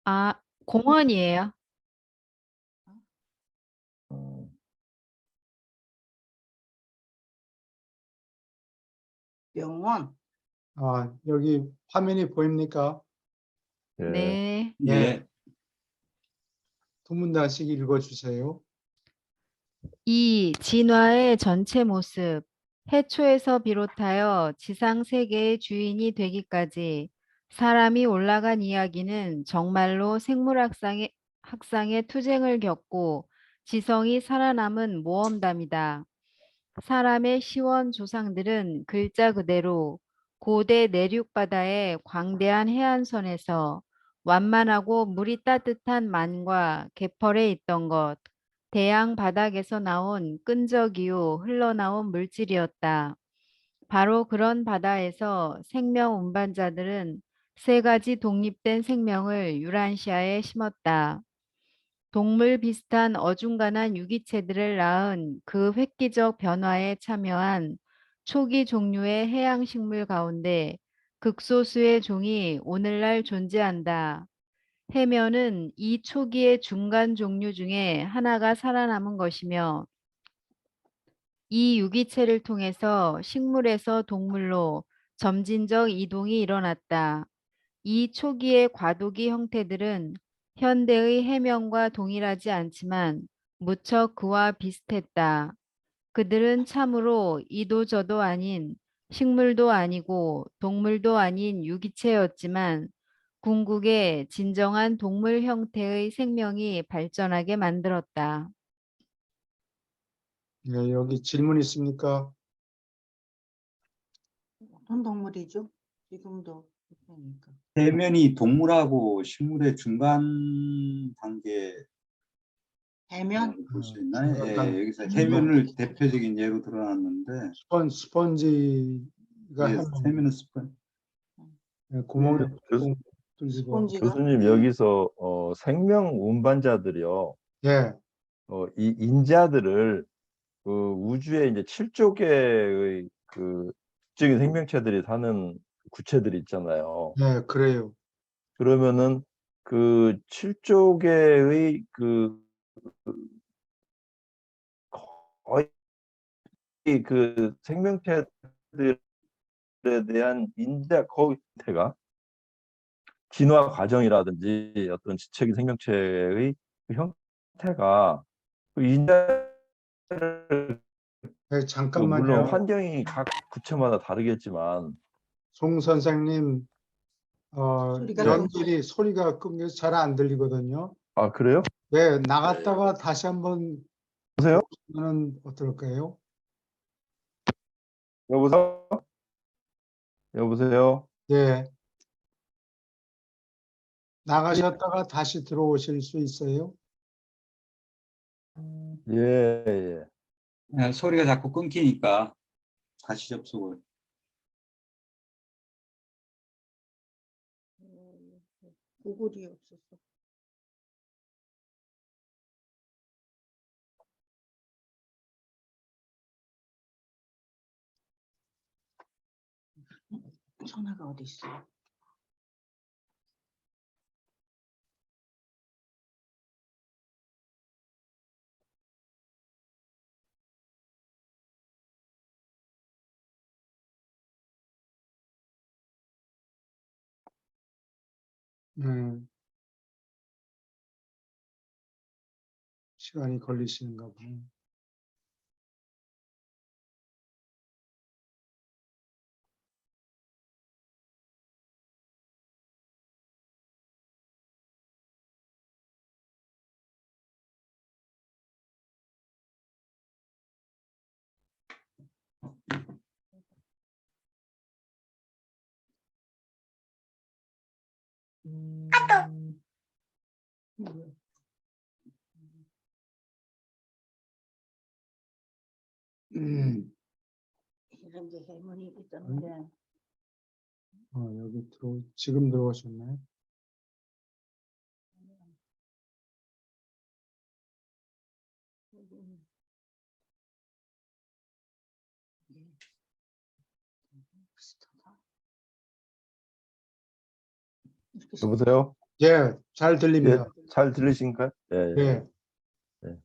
아, 공원이에요. 어, 병원. 여기 화면이 보입니까? 예. 네. 네. 두 문 다씩 읽어주세요. 이 진화의 전체 모습, 해초에서 비롯하여 지상 세계의 주인이 되기까지 사람이 올라간 이야기는 정말로 학상의 투쟁을 겪고 지성이 살아남은 모험담이다. 사람의 시원 조상들은 글자 그대로 고대 내륙 바다의 광대한 해안선에서 완만하고 물이 따뜻한 만과 개펄에 있던 것, 대양 바닥에서 나온 끈적이요 흘러나온 물질이었다. 바로 그런 바다에서 생명 운반자들은 세 가지 독립된 생명을 유란시아에 심었다. 동물 비슷한 어중간한 유기체들을 낳은 그 획기적 변화에 참여한 초기 종류의 해양식물 가운데 극소수의 종이 오늘날 존재한다. 해면은 이 초기의 중간 종류 중에 하나가 살아남은 것이며 이 유기체를 통해서 식물에서 동물로 점진적 이동이 일어났다. 이 초기의 과도기 형태들은 현대의 해면과 동일하지 않지만 무척 그와 비슷했다. 그들은 참으로 이도저도 아닌 식물도 아니고 동물도 아닌 유기체였지만 궁극의 진정한 동물 형태의 생명이 발전하게 만들었다. 네, 여기 질문 있습니까? 어떤 동물이죠? 지금도 있으니까. 해면이 동물하고 식물의 중간 단계 해면? 볼 수 있나요? 중간 예, 여기서 중간. 해면을 대표적인 예로 들어놨는데 스펀지가 예, 해면, 해면은 스펀 구멍이 교수, 뚫리고. 스폰지가? 교수님 여기서 생명 운반자들이요. 예, 이 인자들을 그 우주에 이제 7조 개의 그 특정인 생명체들이 사는 구체들이 있잖아요. 네, 그래요. 그러면은 그 7조 개의 거의 그 생명체들에 대한 인자 거의가 진화 과정이라든지 어떤 지적인 생명체의 그 형태가 그 인자를 네, 물론 잠깐만요. 환경이 각 구체마다 다르겠지만 송 선생님, 소리가 네. 연결이 소리가 끊겨서 잘 안 들리거든요. 아 그래요? 네, 나갔다가 다시 한번 보세요? 보시면 어떨까요? 여보세요? 여보세요? 네, 나가셨다가 다시 들어오실 수 있어요? 예, 예. 예, 소리가 자꾸 끊기니까 다시 접속을. 구글이 없었어. 전화가 어디 있어? 시간이 걸리시는가 보네. 이런 게 해문이 있었는데. 여기 지금 들어오셨나요? 비슷하다. 이렇게 여보세요? 예, 잘 예, 들립니다. 잘 들리신가요? 예, 예. 예,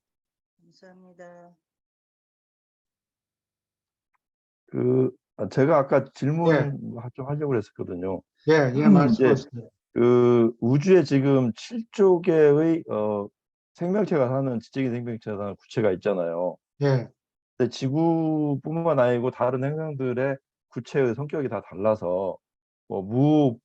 감사합니다. 제가 아까 예, 질문 좀 하려고 했었거든요. 예, 예, 이제 말씀하세요. 우주에 지금 7조 개의 생명체가 사는 지적인 생명체가 사는 구체가 있잖아요. 예, 근데 지구뿐만 아니고 다른 행성들의 구체의 성격이 다 달라서 뭐 무흡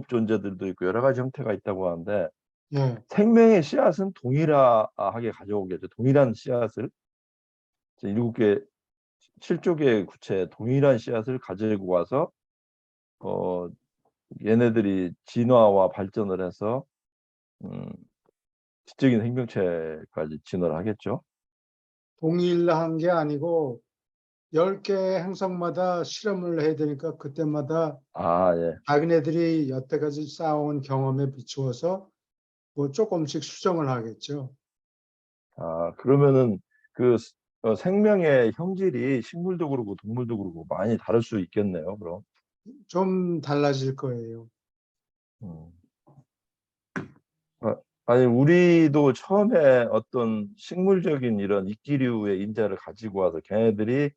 존재들도 있고 여러 가지 형태가 있다고 하는데 예, 생명의 씨앗은 동일하게 가져오겠죠. 동일한 씨앗을 이제 7개 7조 개의 구체에 동일한 씨앗을 가지고 와서 어 얘네들이 진화와 발전을 해서 음, 지적인 생명체까지 진화를 하겠죠. 동일한 게 아니고 10개 행성마다 실험을 해야 되니까 그때마다 아, 예. 자기네들이 여태까지 쌓아온 경험에 비추어서 뭐 조금씩 수정을 하겠죠. 아, 그러면은 생명의 형질이 식물도 그렇고 동물도 그렇고 많이 다를 수 있겠네요, 그럼. 좀 달라질 거예요. 음. 아니, 우리도 처음에 어떤 식물적인 이런 이끼류의 인자를 가지고 와서 걔네들이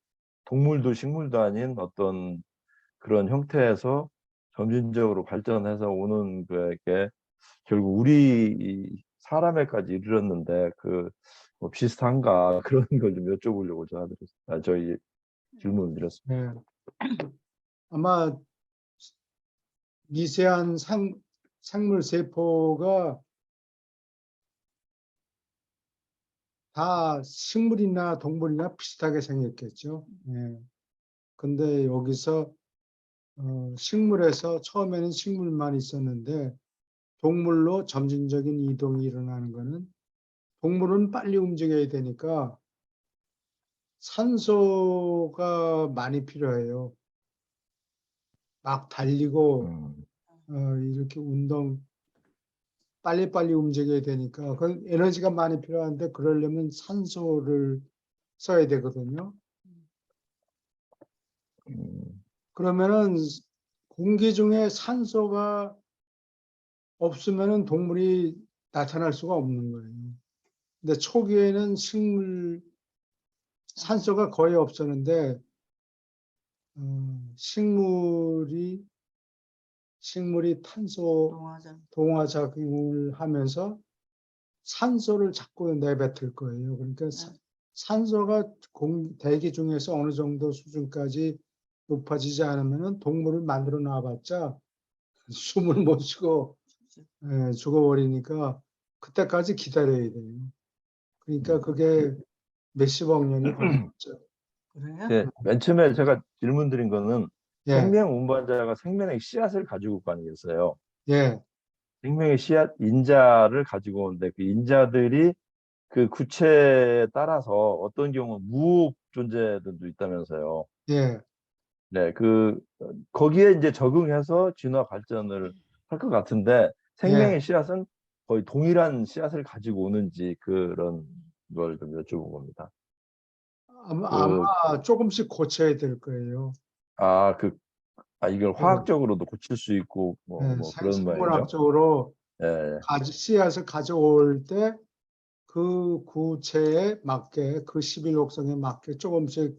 동물도 식물도 아닌 어떤 그런 형태에서 점진적으로 발전해서 오는 그게 결국 우리 이 사람에까지 이르렀는데 뭐 비슷한가 그런 걸 좀 여쭤보려고 저희 질문 드렸습니다. 예. 아마 미세한 생물 세포가 다 식물이나 동물이나 비슷하게 생겼겠죠. 예. 근데 여기서 식물에서 처음에는 식물만 있었는데 동물로 점진적인 이동이 일어나는 거는 동물은 빨리 움직여야 되니까 산소가 많이 필요해요. 막 달리고 음, 이렇게 빨리빨리 움직여야 되니까 그 에너지가 많이 필요한데 그러려면 산소를 써야 되거든요. 음, 그러면은 공기 중에 산소가 없으면은 동물이 나타날 수가 없는 거예요. 근데 초기에는 산소가 거의 없었는데 식물이 탄소 동화장. 동화작용을 하면서 산소를 자꾸 내뱉을 거예요. 그러니까 산소가 대기 중에서 어느 정도 수준까지 높아지지 않으면 동물을 만들어 놔봤자 숨을 못 쉬고 죽어버리니까 그때까지 기다려야 돼요. 그러니까 그게 몇십억 년이 걸리겠죠. 그래요? 네, 맨 처음에 제가 질문 드린 거는 예, 생명 운반자가 생명의 씨앗을 가지고 가는 게 있어요. 예, 생명의 씨앗 인자를 가지고 오는데 그 인자들이 그 구체에 따라서 어떤 경우 무흡 존재들도 있다면서요. 예, 네, 거기에 이제 적응해서 진화 발전을 할 것 같은데 예. 생명의 씨앗은 거의 동일한 씨앗을 가지고 오는지 그런 걸 좀 여쭤본 겁니다. 그, 아마 조금씩 고쳐야 될 거예요. 아, 이걸 그, 화학적으로도 고칠 수 있고 뭐 그런 모양이죠. 생물학적으로 예, 씨앗을 가져올 때 그 구체에 맞게 그 11곡성에 맞게 조금씩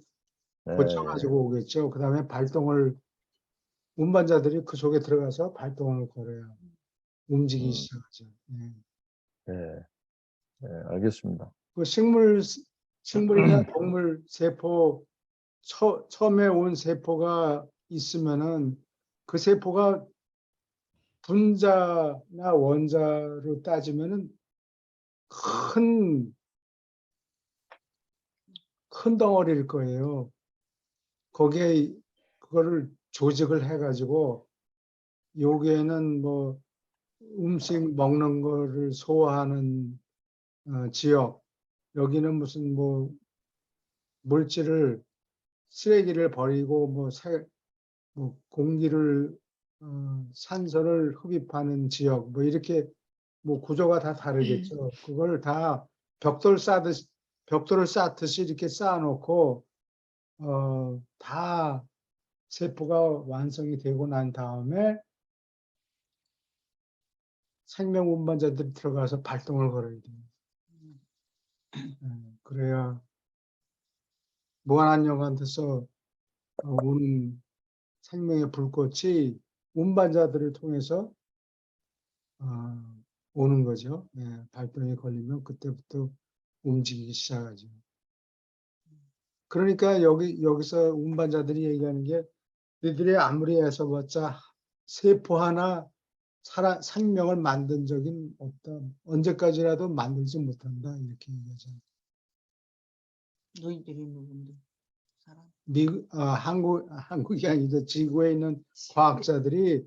예, 예. 고쳐가지고 오겠죠. 그 다음에 운반자들이 그 속에 들어가서 발동을 걸어요. 움직이기 음, 시작하죠. 예. 예, 예, 알겠습니다. 그 식물이나 동물 세포, 처음에 온 세포가 있으면은 그 세포가 분자나 원자로 따지면은 큰, 큰 덩어리일 거예요. 거기에 그거를 조직을 해가지고 여기에는 뭐 음식 먹는 거를 소화하는 지역, 여기는 무슨 뭐 물질을 쓰레기를 버리고 뭐 공기를 산소를 흡입하는 지역 뭐 이렇게 뭐 구조가 다 다르겠죠. 그걸 다 벽돌 쌓듯이 벽돌을 쌓듯이 이렇게 쌓아놓고 다 세포가 완성이 되고 난 다음에 생명 운반자들이 들어가서 발동을 걸어야 돼요. 그래야 무한한 영한테서 오는 생명의 불꽃이 운반자들을 통해서 오는 거죠. 발동이 걸리면 그때부터 움직이기 시작하죠. 그러니까 여기서 운반자들이 얘기하는 게 너희들이 아무리 애써봤자 세포 하나 생명을 만든 적은 없다. 언제까지라도 만들지 못한다. 이렇게 얘기하잖아요. 너희들이 누군데? 사람? 한국이 아니죠. 지구에 있는 과학자들이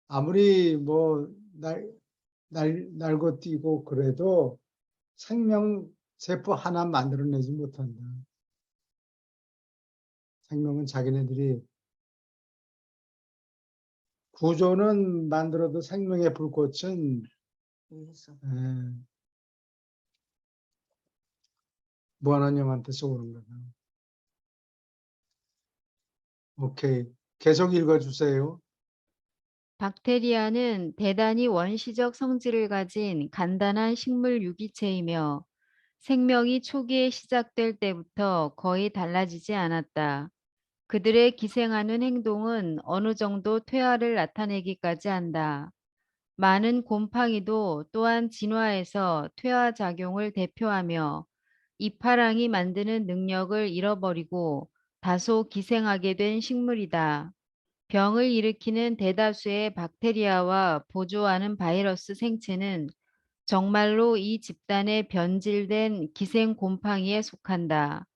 아무리 뭐 날고 뛰고 그래도 생명 세포 하나 만들어내지 못한다. 생명은 자기네들이 구조는 만들어도 생명의 불꽃은 위해서. 무한한 영한테서 오는 거다. 오케이. 계속 읽어주세요. 박테리아는 대단히 원시적 성질을 가진 간단한 식물 유기체이며 생명이 초기에 시작될 때부터 거의 달라지지 않았다. 그들의 기생하는 행동은 어느 정도 퇴화를 나타내기까지 한다. 많은 곰팡이도 또한 진화에서 퇴화 작용을 대표하며 이파랑이 만드는 능력을 잃어버리고 다소 기생하게 된 식물이다. 병을 일으키는 대다수의 박테리아와 보조하는 바이러스 생체는 정말로 이 집단의 변질된 기생 곰팡이에 속한다.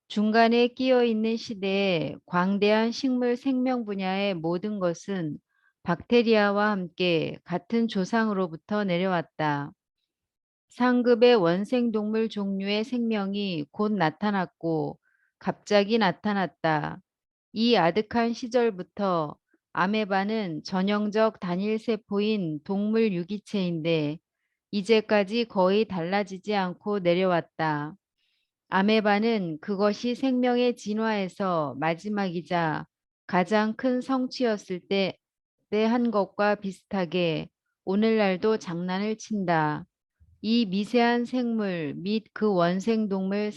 중간에 끼어 있는 시대에 광대한 식물 생명 분야의 모든 것은 박테리아와 함께 같은 조상으로부터 내려왔다. 상급의 원생동물 종류의 생명이 곧 나타났고 갑자기 나타났다. 이 아득한 시절부터 아메바는 전형적 단일세포인 동물 유기체인데 이제까지 거의 달라지지 않고 내려왔다. 아메바는 그것이 생명의 진화에서 마지막이자 가장 큰 성취였을 때 한 것과 비슷하게 오늘날도 장난을 친다. 이 미세한 생물 및 그 원생동물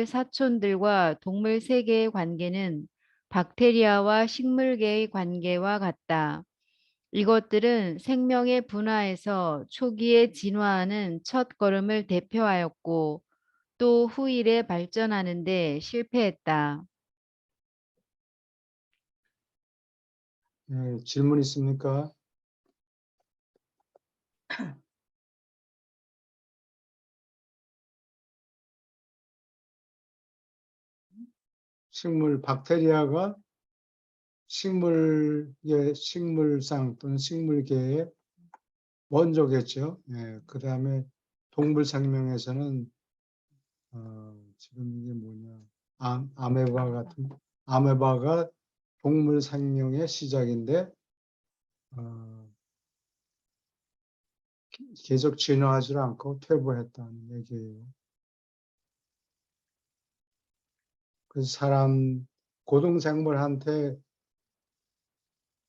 사촌들과 동물 세계의 관계는 박테리아와 식물계의 관계와 같다. 이것들은 생명의 분화에서 초기에 진화하는 첫 걸음을 대표하였고 또 후일에 발전하는 데 실패했다. 질문 있습니까? 박테리아가 식물상 또는 식물계의 원조겠죠. 그 다음에 동물 생명에서는 지금 이게 뭐냐, 아메바가 동물 생명의 시작인데 계속 진화하지 않고 퇴보했다는 얘기예요. 그래서 고등생물한테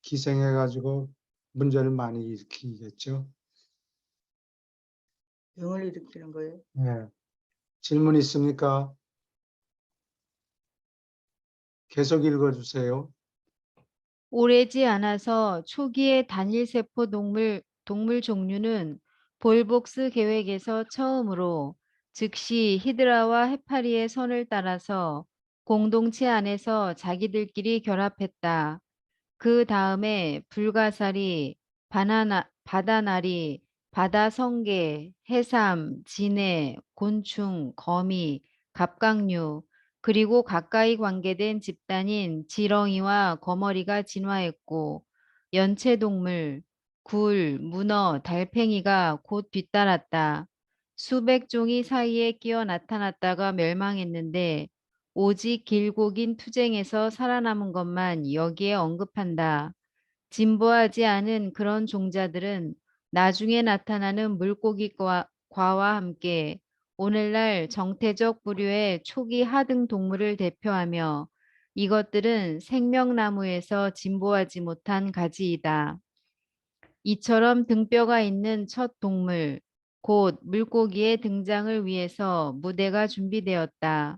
기생해가지고 문제를 많이 일으키겠죠. 병을 일으키는 거예요. 질문 있습니까? 계속 읽어주세요. 오래지 않아서 초기의 단일세포 동물 종류는 볼복스 계획에서 처음으로 즉시 히드라와 해파리의 선을 따라서 공동체 안에서 자기들끼리 결합했다. 그 다음에 불가사리, 바다나리, 바다성게, 해삼, 진해, 곤충, 거미, 갑각류, 그리고 가까이 관계된 집단인 지렁이와 거머리가 진화했고 연체동물, 굴, 문어, 달팽이가 곧 뒤따랐다. 수백 종이 사이에 끼어 나타났다가 멸망했는데 오직 길고 긴 투쟁에서 살아남은 것만 여기에 언급한다. 진보하지 않은 그런 종자들은 나중에 나타나는 물고기과와 함께 오늘날 정태적 부류의 초기 하등 동물을 대표하며 이것들은 생명나무에서 진보하지 못한 가지이다. 이처럼 등뼈가 있는 첫 동물, 곧 물고기의 등장을 위해서 무대가 준비되었다.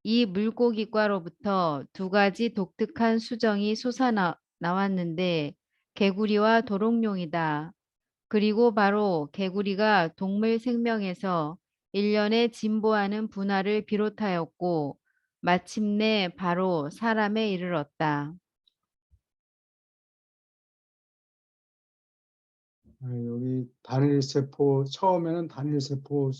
이 물고기과로부터 두 가지 독특한 수정이 솟아나왔는데 개구리와 도롱뇽이다. 그리고 바로 개구리가 동물 생명에서 일련의 진보하는 분화를 비롯하였고 마침내 바로 사람에 이르렀다. 여기 단일세포 처음에는 단일세포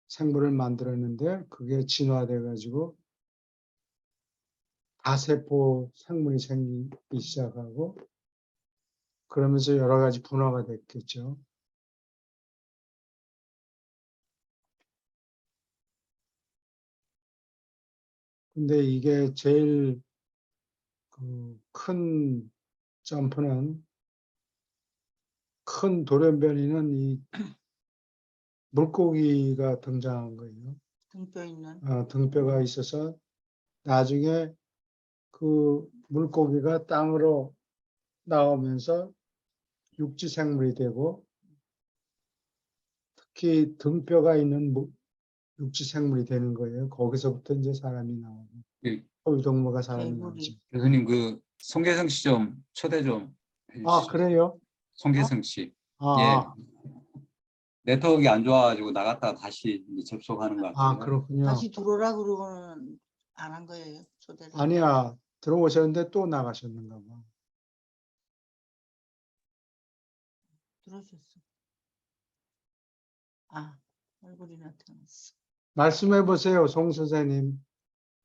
생물을 만들었는데 그게 진화돼 가지고 다세포 생물이 생기기 시작하고 그러면서 여러 가지 분화가 됐겠죠. 근데 이게 제일 큰 점프는 큰 돌연변이는 이 물고기가 등장한 거예요. 등뼈 있는. 등뼈가 있어서 나중에 그 물고기가 땅으로 나오면서 육지 생물이 되고 특히 등뼈가 있는 육지 생물이 되는 거예요. 거기서부터 이제 사람이 나오고 예, 포유동물과 사람이 개구리. 나오지. 교수님 그 송계성 씨 좀 초대 좀 해주시죠. 아, 그래요? 송계성 씨. 아, 예. 네트워크가 안 좋아가지고 나갔다가 다시 이제 접속하는 것 같아요. 그렇군요. 다시 들어오라 그러고는 안 한 거예요. 초대를. 아니야, 들어오셨는데 또 나가셨는가 봐. 들어오셨어. 얼굴이 나타났어. 말씀해 보세요, 송 선생님.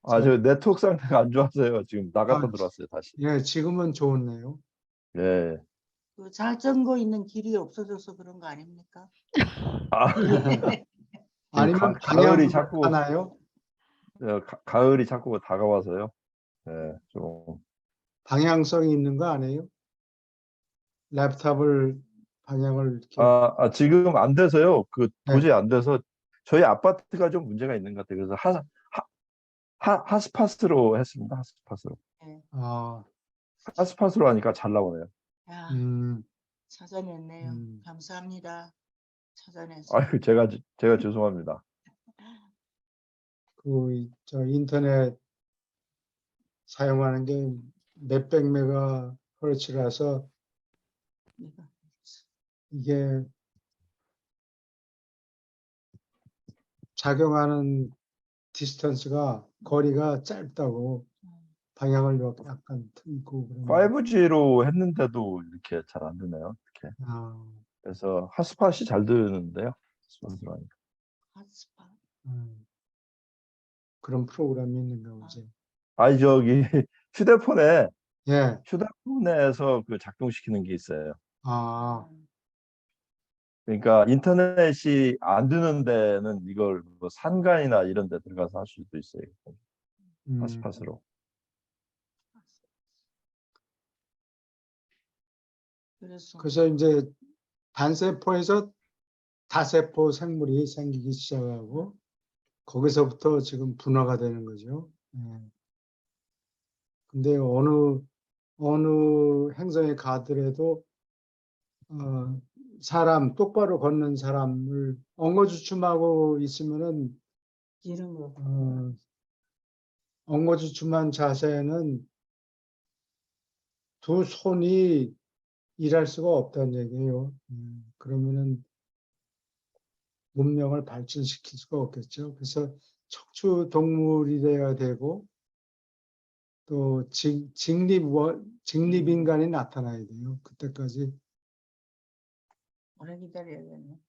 저 네트워크 상태가 안 좋아서요. 지금 나갔다 아, 들어왔어요, 다시. 예, 지금은 좋네요. 예. 그 잘정거 있는 길이 없어져서 그런 거 아닙니까? 아, 아니면 가을이 방향 자꾸 하나요? 가을이 자꾸 다가와서요. 예, 좀 방향성이 있는 거 아니에요? 랩탑을 방향을 이렇게. 지금 안 돼서요. 네. 도저히 안 돼서 저희 아파트가 좀 문제가 있는 것 같아요. 그래서 핫스팟으로 했습니다. 핫스팟으로. 네. 핫스팟으로 하니까 잘 나오네요. 야, 음, 찾아냈네요. 음. 감사합니다. 찾아내서. 아유, 제가 죄송합니다. 저 인터넷 사용하는 게 몇백 메가赫르츠라서 이거. 이게 작용하는 디스턴스가 거리가 짧다고 방향을 약간 틀고 그런 거. 5G로 했는데도 이렇게 잘 안 되네요. 이렇게. 그래서 핫스팟이 잘 되는데요. 핫스팟으로 하니까. 핫스팟. 그런 프로그램이 있는가 보지. 저기 휴대폰에 예. 휴대폰에서 작동시키는 게 있어요. 그러니까 인터넷이 안 되는 데는 이걸 뭐 산간이나 이런 데 들어가서 할 수도 있어요. 핫스팟으로. 그래서 이제 단세포에서 다세포 생물이 생기기 시작하고 거기서부터 지금 분화가 되는 거죠. 근데 어느 행성에 가더라도 사람 똑바로 걷는 사람을 엉거주춤하고 있으면은 이런 거. 엉거주춤한 자세는 두 손이 일할 수가 없다는 얘기예요. 그러면은 문명을 발전시킬 수가 없겠죠. 그래서 척추 동물이 돼야 되고 또 직립인간이 나타나야 돼요. 그때까지. 오래 기다려야겠네.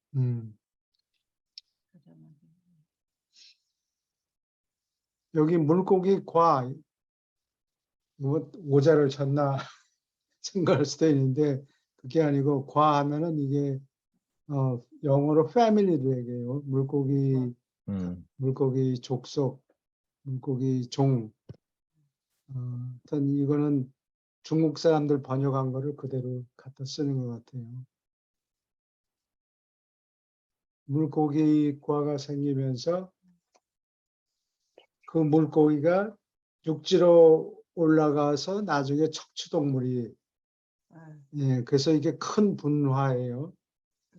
여기 물고기 과 뭐 오자를 쳤나 생각할 수도 있는데 그게 아니고 과 하면은 이게 영어로 패밀리를 얘기해요. 물고기 족속, 물고기 종. 하여튼 이거는 중국 사람들 번역한 거를 그대로 갖다 쓰는 것 같아요. 물고기과가 생기면서 그 물고기가 육지로 올라가서 나중에 척추동물이 예, 예, 그래서 이게 큰 분화예요.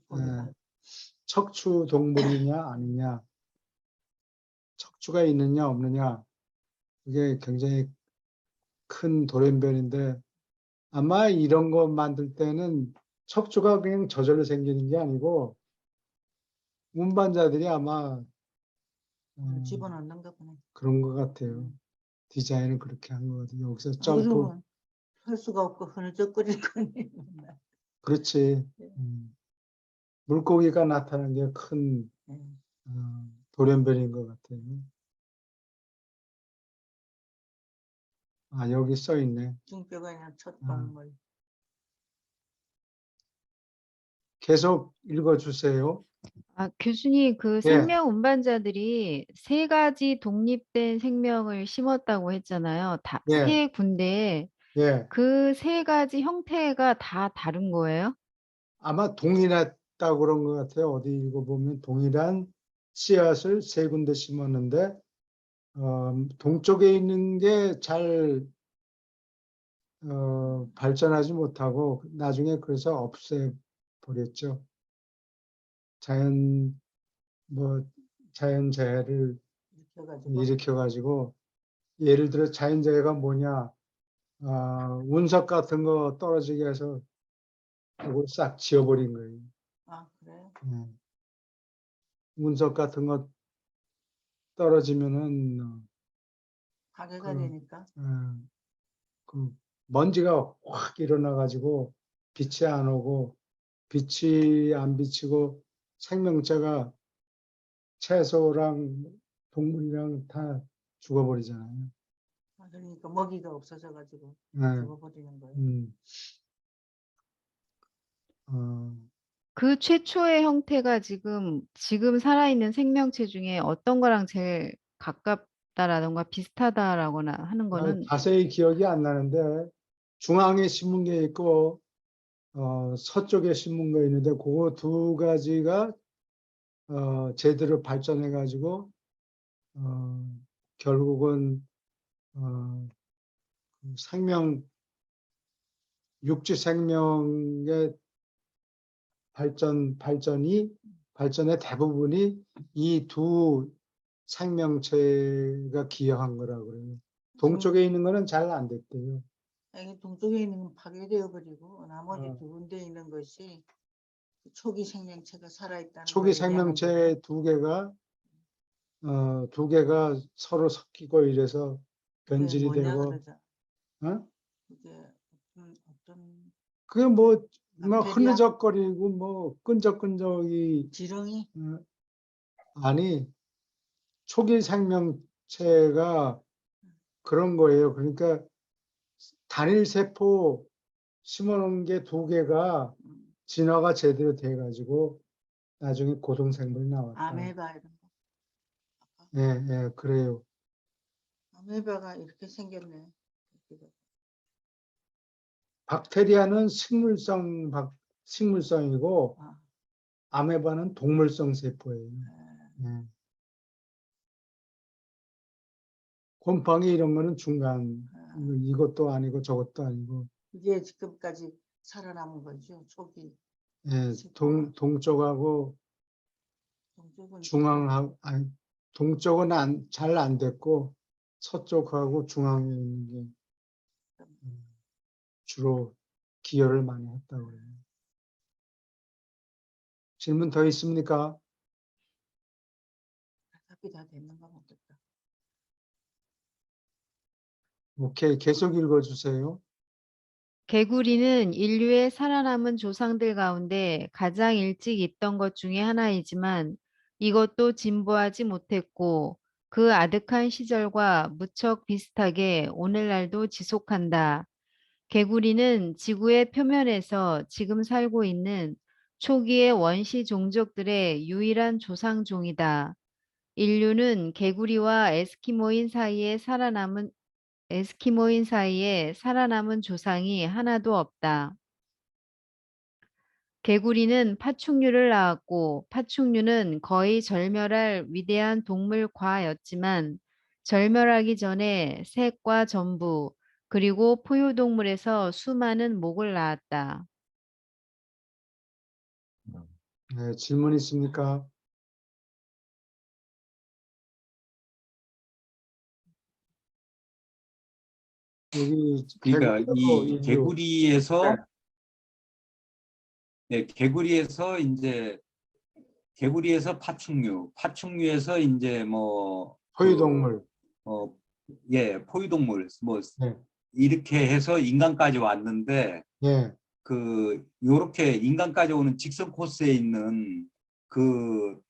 거기다. 척추 동물이냐 아니냐, 척추가 있느냐 없느냐, 이게 굉장히 큰 돌연변인데 아마 이런 거 만들 때는 척추가 그냥 저절로 생기는 게 아니고 운반자들이 아마 집어넣는 거 보네. 그런 것 같아요. 디자인을 그렇게 한 것 같아요. 여기서 아, 점프, 그러면 할 수가 없고 흐느적거릴 거네. 그렇지. 예. 물고기가 나타난 게 큰 예. 돌연변인 것 같아요. 아, 여기 써 있네. 등뼈가 있는 첫 아. 동물. 계속 읽어주세요. 아, 교수님, 그 예. 생명 운반자들이 세 가지 독립된 생명을 심었다고 했잖아요. 예. 세 군데에 예. 그 세 가지 형태가 다 다른 거예요? 아마 동일했다고 그런 것 같아요. 어디 읽어보면 동일한 씨앗을 세 군데 심었는데, 동쪽에 있는 게 잘 발전하지 못하고 나중에 그래서 없애버렸죠. 자연재해를 이렇게 해가지고. 일으켜가지고, 예를 들어 자연재해가 뭐냐, 운석 같은 거 떨어지게 해서 그걸 싹 지워버린 거예요. 아, 그래요? 예. 운석 같은 거 떨어지면은 파괴가 그, 되니까. 그 먼지가 확 일어나가지고 빛이 안 오고 빛이 안 비치고 생명체가 채소랑 동물이랑 다 죽어버리잖아요. 아, 그러니까 먹이가 없어져가지고 예. 죽어버리는 거예요. 음. 그 최초의 형태가 지금 살아있는 생명체 중에 어떤 거랑 제일 가깝다라던가 비슷하다라거나 하는 거는 자세히 기억이 안 나는데 중앙에 심은 게 있고 서쪽에 심은 거 있는데 그거 두 가지가 제대로 발전해 가지고 결국은 생명 육지 생명의 발전의 대부분이 이 두 생명체가 기여한 거라고 그래요. 동쪽에 있는 거는 잘 안 됐대요. 이게 동쪽에 있는 건 파괴되어 버리고 나머지 어. 두 군데 있는 것이 그 초기 생명체가 살아있다는 초기 걸 얘기하는 거죠. 생명체 두 개가 서로 섞이고 이래서 그게 변질이 뭐냐 되고, 그러죠. 그게 어떤 그게 뭐 박테리아? 흐느적거리고 뭐 끈적끈적이, 지렁이? 아니, 초기 생명체가 그런 거예요. 그러니까 단일 세포 심어놓은 게 두 개가 음, 진화가 제대로 돼가지고 나중에 고동생물이 나왔다. 아메바 이런 거. 예, 예, 그래요. 아메바가 이렇게 생겼네. 박테리아는 식물성이고 아, 아메바는 동물성 세포예요. 예. 곰팡이 이런 거는 중간, 이것도 아니고 저것도 아니고, 이게 지금까지 살아남은 거죠. 초기 예, 세포가. 동쪽하고 동쪽은 중앙하고, 아니, 동쪽은 잘 안 됐고, 서쪽하고 중앙에 있는 게 주로 기여를 많이 했다고 그래요. 질문 더 있습니까? 답이 다 됐는가 모르겠다. 오케이, 계속 읽어주세요. 개구리는 인류의 살아남은 조상들 가운데 가장 일찍 있던 것 중에 하나이지만 이것도 진보하지 못했고 그 아득한 시절과 무척 비슷하게 오늘날도 지속한다. 개구리는 지구의 표면에서 지금 살고 있는 초기의 원시 종족들의 유일한 조상종이다. 인류는 개구리와 에스키모인 사이에 살아남은 조상이 하나도 없다. 개구리는 파충류를 낳았고 파충류는 거의 절멸할 위대한 동물 과였지만 절멸하기 전에 색과 전부 그리고 포유동물에서 수많은 목을 낳았다. 네, 질문 있습니까? 여기 그러니까 개구리하고 이 인류. 개구리에서 이제 개구리에서 파충류에서 이제 뭐 포유동물. 포유동물 뭐 네. 이렇게 해서 인간까지 왔는데 예. 요렇게 인간까지 오는 직선 코스에 있는 그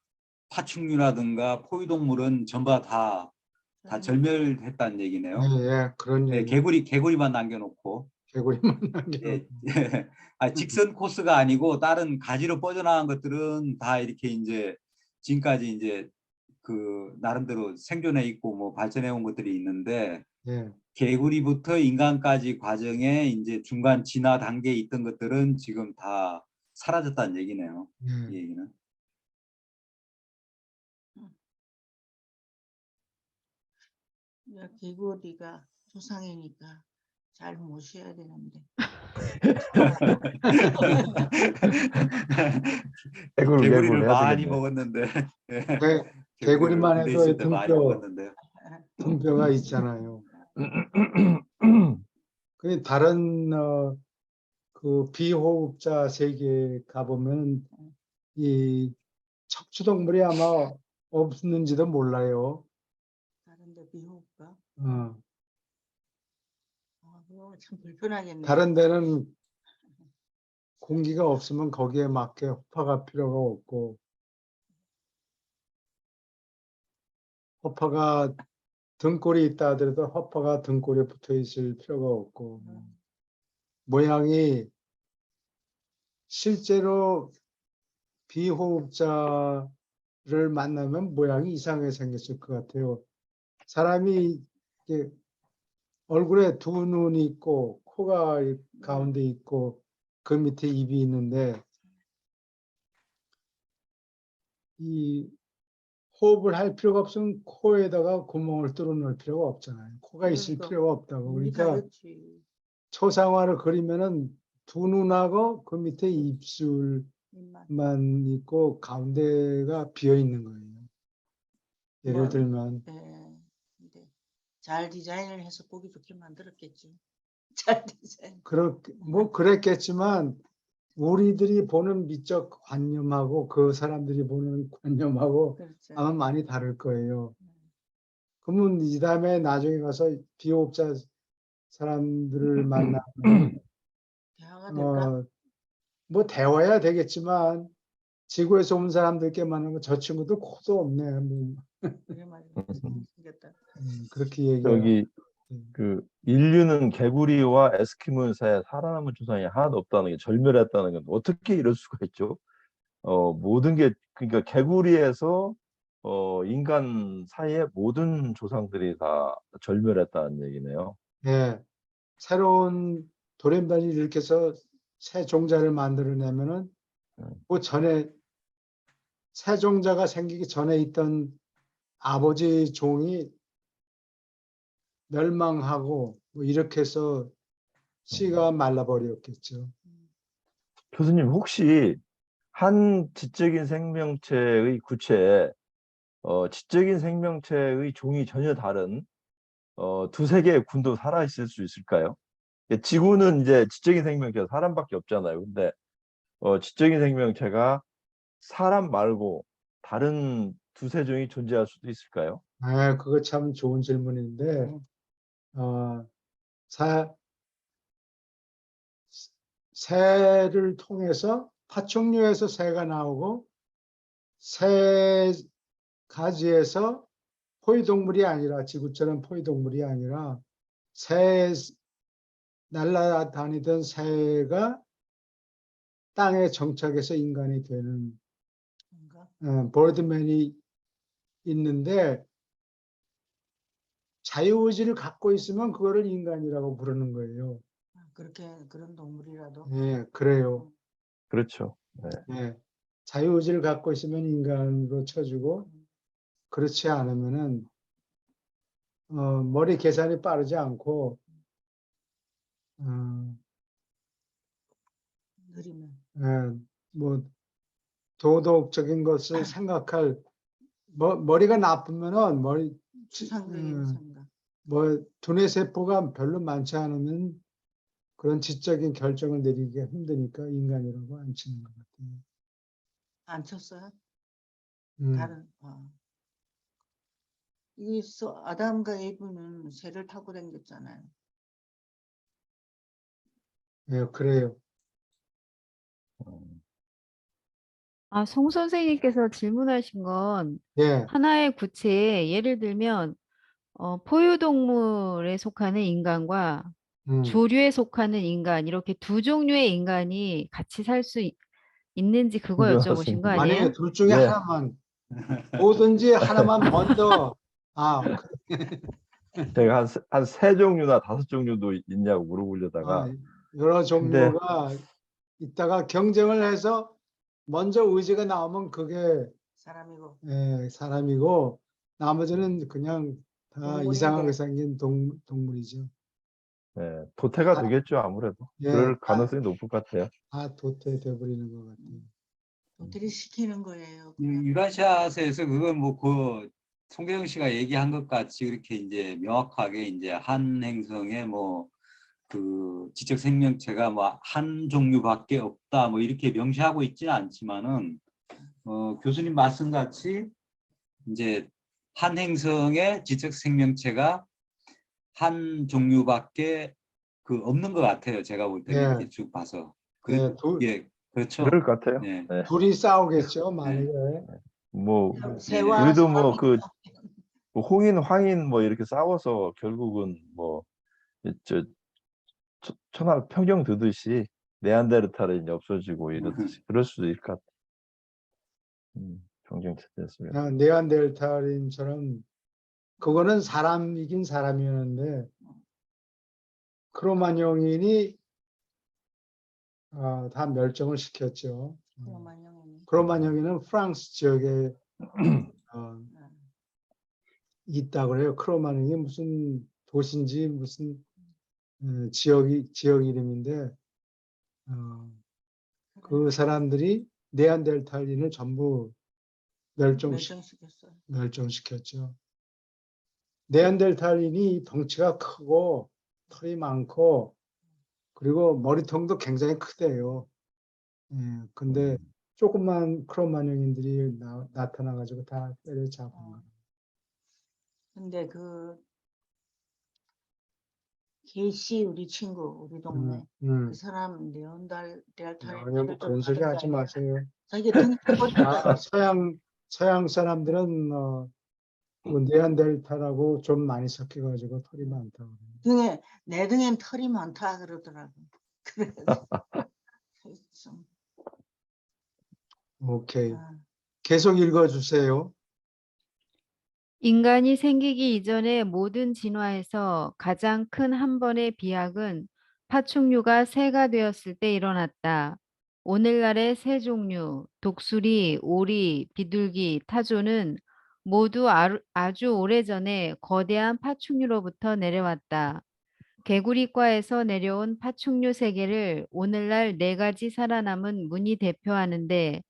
파충류라든가 포유동물은 전부 다 절멸했다는 얘기네요. 예, 그런 네, 얘기. 개구리만 남겨놓고. 개구리만 남겨. 예, 직선 코스가 아니고 다른 가지로 뻗어나간 것들은 다 이렇게 이제 지금까지 이제 그 나름대로 생존해 있고 뭐 발전해 온 것들이 있는데 예. 개구리부터 인간까지 과정에 이제 중간 진화 단계에 있던 것들은 지금 다 사라졌다는 얘기네요. 이 예. 얘기는. 개구리가 조상이니까 잘 모셔야 되는데. 개구리를 해야 많이 되겠네. 먹었는데. 개구리를 개구리만 군대 해도 있을 때 많이 먹었는데요. 등뼈가 있잖아요. 그 다른 그 비호흡자 세계에 가보면 이 척추동물이 아마 없는지도 몰라요. 다른데 비호흡가? 어. 그거 참 불편하겠네. 다른 데는 공기가 없으면 거기에 맞게 호파가 필요가 없고, 호파가 등골이 있다 하더라도 호파가 등골에 붙어 있을 필요가 없고, 모양이 실제로 비호흡자를 만나면 모양이 이상하게 생겼을 것 같아요. 사람이 이렇게 얼굴에 두 눈이 있고 코가 가운데 있고 그 밑에 입이 있는데 이 호흡을 할 필요가 없으면 코에다가 구멍을 뚫어 놓을 필요가 없잖아요. 코가 있을 그러니까 필요가 없다고. 눈이 그러니까 다르지. 초상화를 그리면은 두 눈하고 그 밑에 입술만 입만. 있고 가운데가 비어 있는 거예요. 예를 뭐, 들면 근데 잘 디자인을 해서 보기 좋게 만들었겠지. 잘 디자인. 그렇게 뭐 그랬겠지만 우리들이 보는 미적 관념하고 그 사람들이 보는 관념하고 그렇죠. 아마 많이 다를 거예요. 그러면 이 다음에 나중에 가서 비호흡자 사람들을 만나면 대화가 될까? 뭐 대화해야 되겠지만 지구에서 온 사람들께 만나면 저 친구도 코도 없네. 뭐 그게 말이야. 생겼다. 그렇게 얘기해요. 저기 그 인류는 개구리와 에스키모 사이에 살아남은 조상이 하나도 없다는 게 절멸했다는 건 어떻게 이럴 수가 있죠? 모든 게 그러니까 개구리에서 인간 사이의 모든 조상들이 다 절멸했다는 얘기네요. 예, 새로운 돌연변이를 일으켜서 새 종자를 만들어내면은 그 전에 새 종자가 생기기 전에 있던 아버지 종이 멸망하고 뭐 이렇게 해서 씨가 말라버렸겠죠. 교수님 혹시 한 지적인 생명체의 구체에 지적인 생명체의 종이 전혀 다른 두세 개의 군도 살아 있을 수 있을까요? 지구는 이제 지적인 생명체가 사람밖에 없잖아요. 근데 지적인 생명체가 사람 말고 다른 두세 종이 존재할 수도 있을까요? 아, 그거 참 좋은 질문인데, 새를 통해서 파충류에서 새가 나오고 새 가지에서 포유동물이 아니라 지구처럼 포유동물이 아니라 새 날아다니던 새가 땅에 정착해서 인간이 되는 버드맨이 있는데 자유의지를 갖고 있으면 그거를 인간이라고 부르는 거예요. 그런 동물이라도. 네, 그래요. 그렇죠. 네, 자유의지를 갖고 있으면 인간으로 쳐주고 그렇지 않으면은 머리 계산이 빠르지 않고 느리면. 뭐 도덕적인 것을 생각할 머리가 나쁘면은 추상적인 음, 생각. 뭐 두뇌 세포가 별로 많지 않으면 그런 지적인 결정을 내리기가 힘드니까 인간이라고 안 치는 것 같아요. 안 쳤어요? 음, 다른 이 아담과 에브는 새를 타고 다녔잖아요. 예, 그래요. 아, 송 선생님께서 질문하신 건 예, 하나의 구체에 예를 들면 포유동물에 속하는 인간과 음. 조류에 속하는 인간 이렇게 두 종류의 인간이 같이 살 수 있는지 그거 여쭤보신 거 선생님. 만약에 아니에요? 둘 중에 네. 하나만 뭐든지 하나만 먼저 제가 한 세 종류나 다섯 종류도 있냐고 물어보려다가 여러 근데 종류가 있다가 경쟁을 해서 먼저 의지가 나오면 그게 사람이고 사람이고 나머지는 그냥 다 동물인데. 이상하게 생긴 동물이죠. 예, 도태가 다, 되겠죠 아무래도. 예, 그럴 가능성이 높을 것 같아요. 다 도태돼 버리는 것 같아요. 도태를 시키는 거예요. 이 그냥. 유라시아에서 그건 뭐 그 송계영 씨가 얘기한 것 같이 그렇게 이제 명확하게 이제 한 행성에 뭐 그 지적 생명체가 뭐 한 종류밖에 없다 뭐 이렇게 명시하고 있지는 않지만은 교수님 말씀같이 이제 한 행성에 지적 생명체가 한 종류밖에 그 없는 것 같아요. 제가 볼 때는 예, 이렇게 쭉 봐서 예, 예 그렇죠. 그럴 것 같아요. 네. 네. 둘이 싸우겠죠, 만약에. 뭐 새와 우리도 사람이 뭐 그 홍인 황인 뭐 이렇게 싸워서 결국은 뭐 저 천하 평정 두듯이 네안데르탈이 이제 없어지고 이렇듯이 그럴 수도 있을 것 같아요. 경쟁 체제였으면. 네안데르탈인처럼 그거는 사람이긴 사람이었는데 크로마�형인이 다 멸종을 시켰죠. 크로마뇽이니. 크로마뇽인은 프랑스 지역에 있다고 그래요. 크로마뇽이 무슨 도시인지 무슨 지역 이름인데 그 사람들이 네안데르탈인을 전부 멸종시켰어요. 멸종시켰죠. 네안데르탈인이 덩치가 크고 털이 많고 그리고 머리통도 굉장히 크대요. 근데 조그만 크로마뇽인들이 나타나가지고 다 때려잡은 거예요. 근데 계시 우리 친구 우리 동네 그 사람 뭐 그런 소리 하지 마세요. 자기 등에 아, 서양 사람들은 그 네안데르탈하고 좀 많이 섞여가지고 털이 많다고 그래요. 내 등엔 털이 많다 그러더라고. 그래서 좀, 오케이. 아, 계속 읽어주세요. 인간이 생기기 이전의 모든 진화에서 가장 큰 한 번의 비약은 파충류가 새가 되었을 때 일어났다. 오늘날의 새 종류, 독수리, 오리, 비둘기, 타조는 모두 아주 오래전에 거대한 파충류로부터 내려왔다. 개구리과에서 내려온 파충류 세계를 오늘날 네 가지 살아남은 문이 대표하는데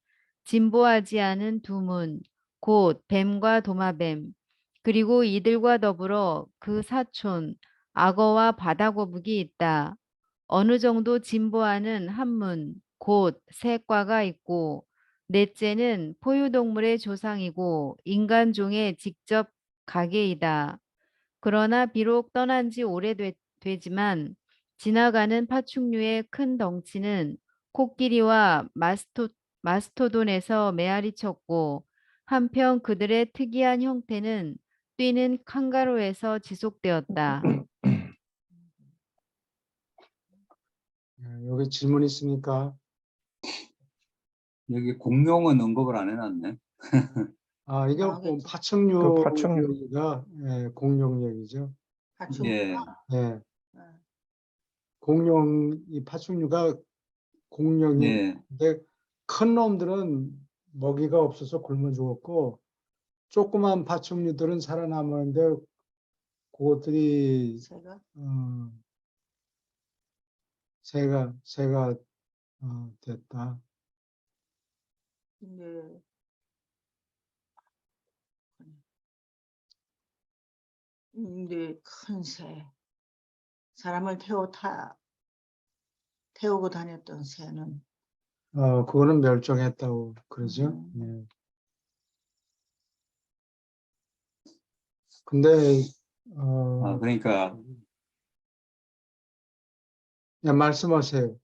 진보하지 않은 두 문, 곧 뱀과 도마뱀, 그리고 이들과 더불어 그 사촌, 악어와 바다거북이 있다. 어느 정도 진보하는 한 문, 곧 새과가 있고, 넷째는 포유동물의 조상이고 인간종의 직접 가계이다. 그러나 비록 떠난 지 오래되지만 지나가는 파충류의 큰 덩치는 코끼리와 마스토돈에서 메아리 쳤고 한편 그들의 특이한 형태는 뛰는 칸가루에서 지속되었다. 여기 질문 있습니까? 여기 공룡은 언급을 안 해놨네. 이게 나오겠지. 그 파충류 파충류가 공룡 얘기죠. 파충류. 예. 예, 이 파충류가 공룡인데 예. 큰 놈들은 먹이가 없어서 굶어 죽었고 조그만 파충류들은 살아남았는데 그것들이 새가 새가 됐다. 근데 큰 새, 사람을 태우고 다녔던 새는 그거는 멸종했다고 그러죠. 예. 근데 그러니까 말씀하세요.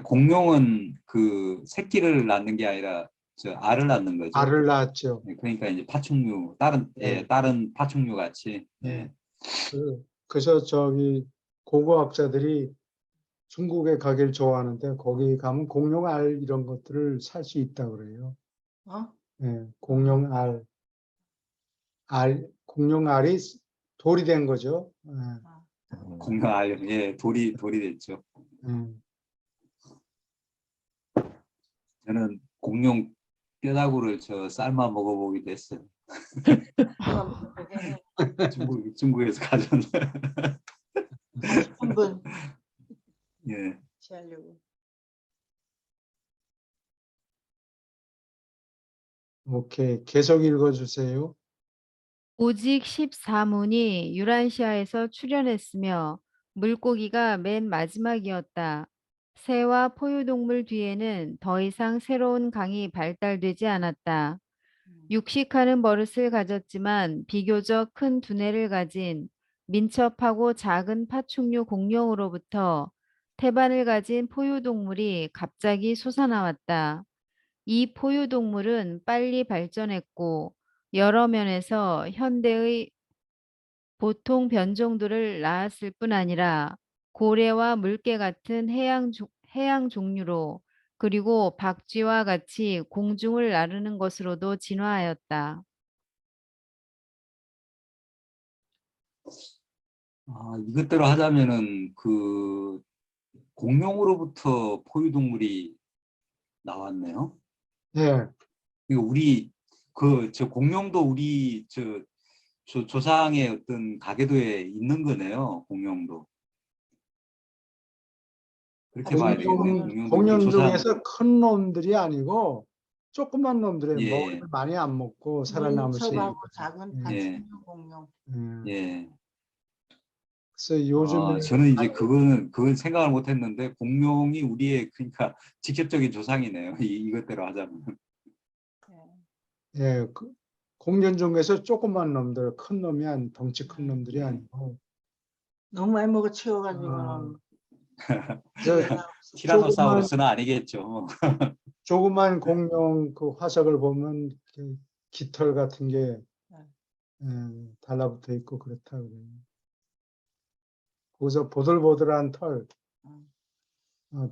공룡은 그 새끼를 낳는 게 아니라 저 알을 낳는 거죠. 알을 낳았죠. 그러니까 이제 파충류 다른 네. 다른 파충류 같이. 네. 그래서 고고학자들이 중국에 가길 좋아하는데 거기 가면 공룡 알 이런 것들을 살 수 있다 그래요. 공룡 공룡 알이 돌이 된 거죠. 공룡 알, 돌이 됐죠. 저는 공룡 뼈다구를 삶아 먹어보기도 했어요. 중국에서 가져온. 한번 예. 취하려고. 오케이. 계속 읽어주세요. 오직 14문이 유란시아에서 출현했으며 물고기가 맨 마지막이었다. 새와 포유동물 뒤에는 더 이상 새로운 강이 발달되지 않았다. 육식하는 버릇을 가졌지만 비교적 큰 두뇌를 가진 민첩하고 작은 파충류 공룡으로부터 태반을 가진 포유동물이 갑자기 솟아나왔다. 이 포유동물은 빨리 발전했고 여러 면에서 현대의 보통 변종들을 낳았을 뿐 아니라 고래와 물개 같은 해양 종류로 그리고 박쥐와 같이 공중을 나르는 것으로도 진화하였다. 이것대로 하자면은 그 공룡으로부터 포유동물이 나왔네요. 네. 우리 저 공룡도 우리 조상의 어떤 가계도에 있는 거네요. 공룡도. 그렇게 봐야 되겠네요. 공룡도 공룡 우리 조상. 중에서 큰 놈들이 아니고 조그만 놈들이 예. 먹을 걸 많이 안 먹고 살아남을 수 민첩하고 있는. 작은 예. 파충류 공룡. 예. 그래서 요즘에 저는 이제 그건 생각을 못했는데 공룡이 우리의 그러니까 직접적인 조상이네요. 이것대로 하자면. 공룡 중에서 조그만 놈들, 큰 놈이 덩치 큰 놈들이 아니고 너무 많이 먹어 치워가지고는 티라노사우루스는 아니겠죠. 조그만 공룡 그 화석을 보면 깃털 같은 게 달라붙어 있고 그렇다 그래요. 거기서 보들보들한 털,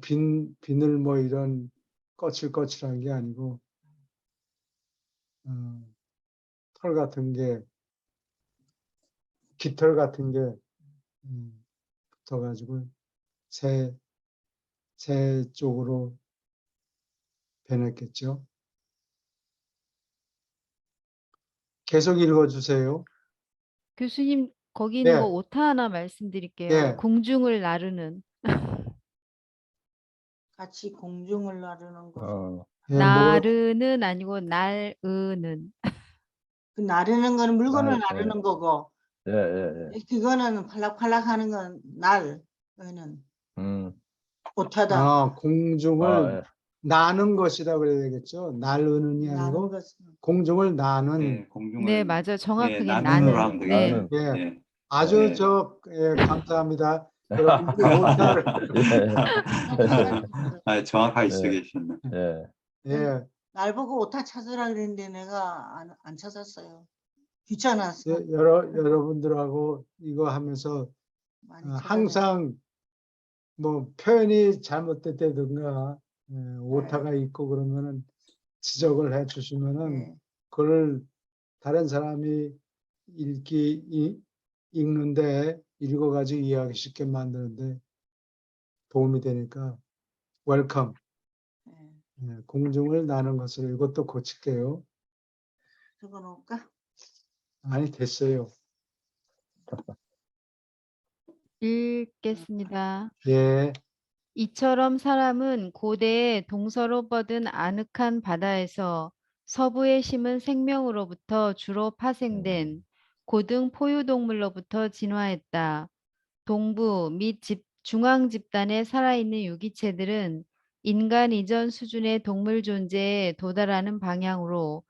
비늘 뭐 이런 거칠거칠한 게 아니고 털 같은 게 깃털 같은 게 붙어가지고 새 쪽으로 변했겠죠. 계속 읽어주세요. 교수님, 거기 있는 네. 거 오타 하나 말씀드릴게요. 네. 공중을 나르는. 같이 공중을 나르는 거. 나르는 아니고 날으는. 그 나르는 거는 물건을 날, 나르는 거고, 그거는 팔락팔락하는 건 날은 오타다. 공중을 나는 것이다 그래야 되겠죠. 날으는이 아니고 공중을 나는. 네, 공중을 네, 맞아요. 정확하게 나는으로 하면 나는. 되겠네요. 네. 예. 아주 감사합니다. 여러분들 오타를 정확하게 지적해주셨네. 날 보고 오타 찾으라 그랬는데 내가 안 찾았어요. 귀찮았어. 여러분들하고 이거 하면서 항상 뭐 표현이 잘못됐다든가 오타가 있고 그러면은 지적을 해 주시면은 그걸 다른 사람이 읽는데 읽어가지고 이해하기 쉽게 만드는데 도움이 되니까 웰컴. 공중을 나는 것을 이것도 고칠게요. 적어놓을까? 아니 됐어요. 읽겠습니다. 예, 이처럼 사람은 고대에 동서로 뻗은 아늑한 바다에서 서부에 심은 생명으로부터 주로 파생된 고등 포유동물로부터 진화했다. 동부 및 중앙 집단에 살아있는 유기체들은 인간 이전 수준의 동물 존재에 도달하는 방향으로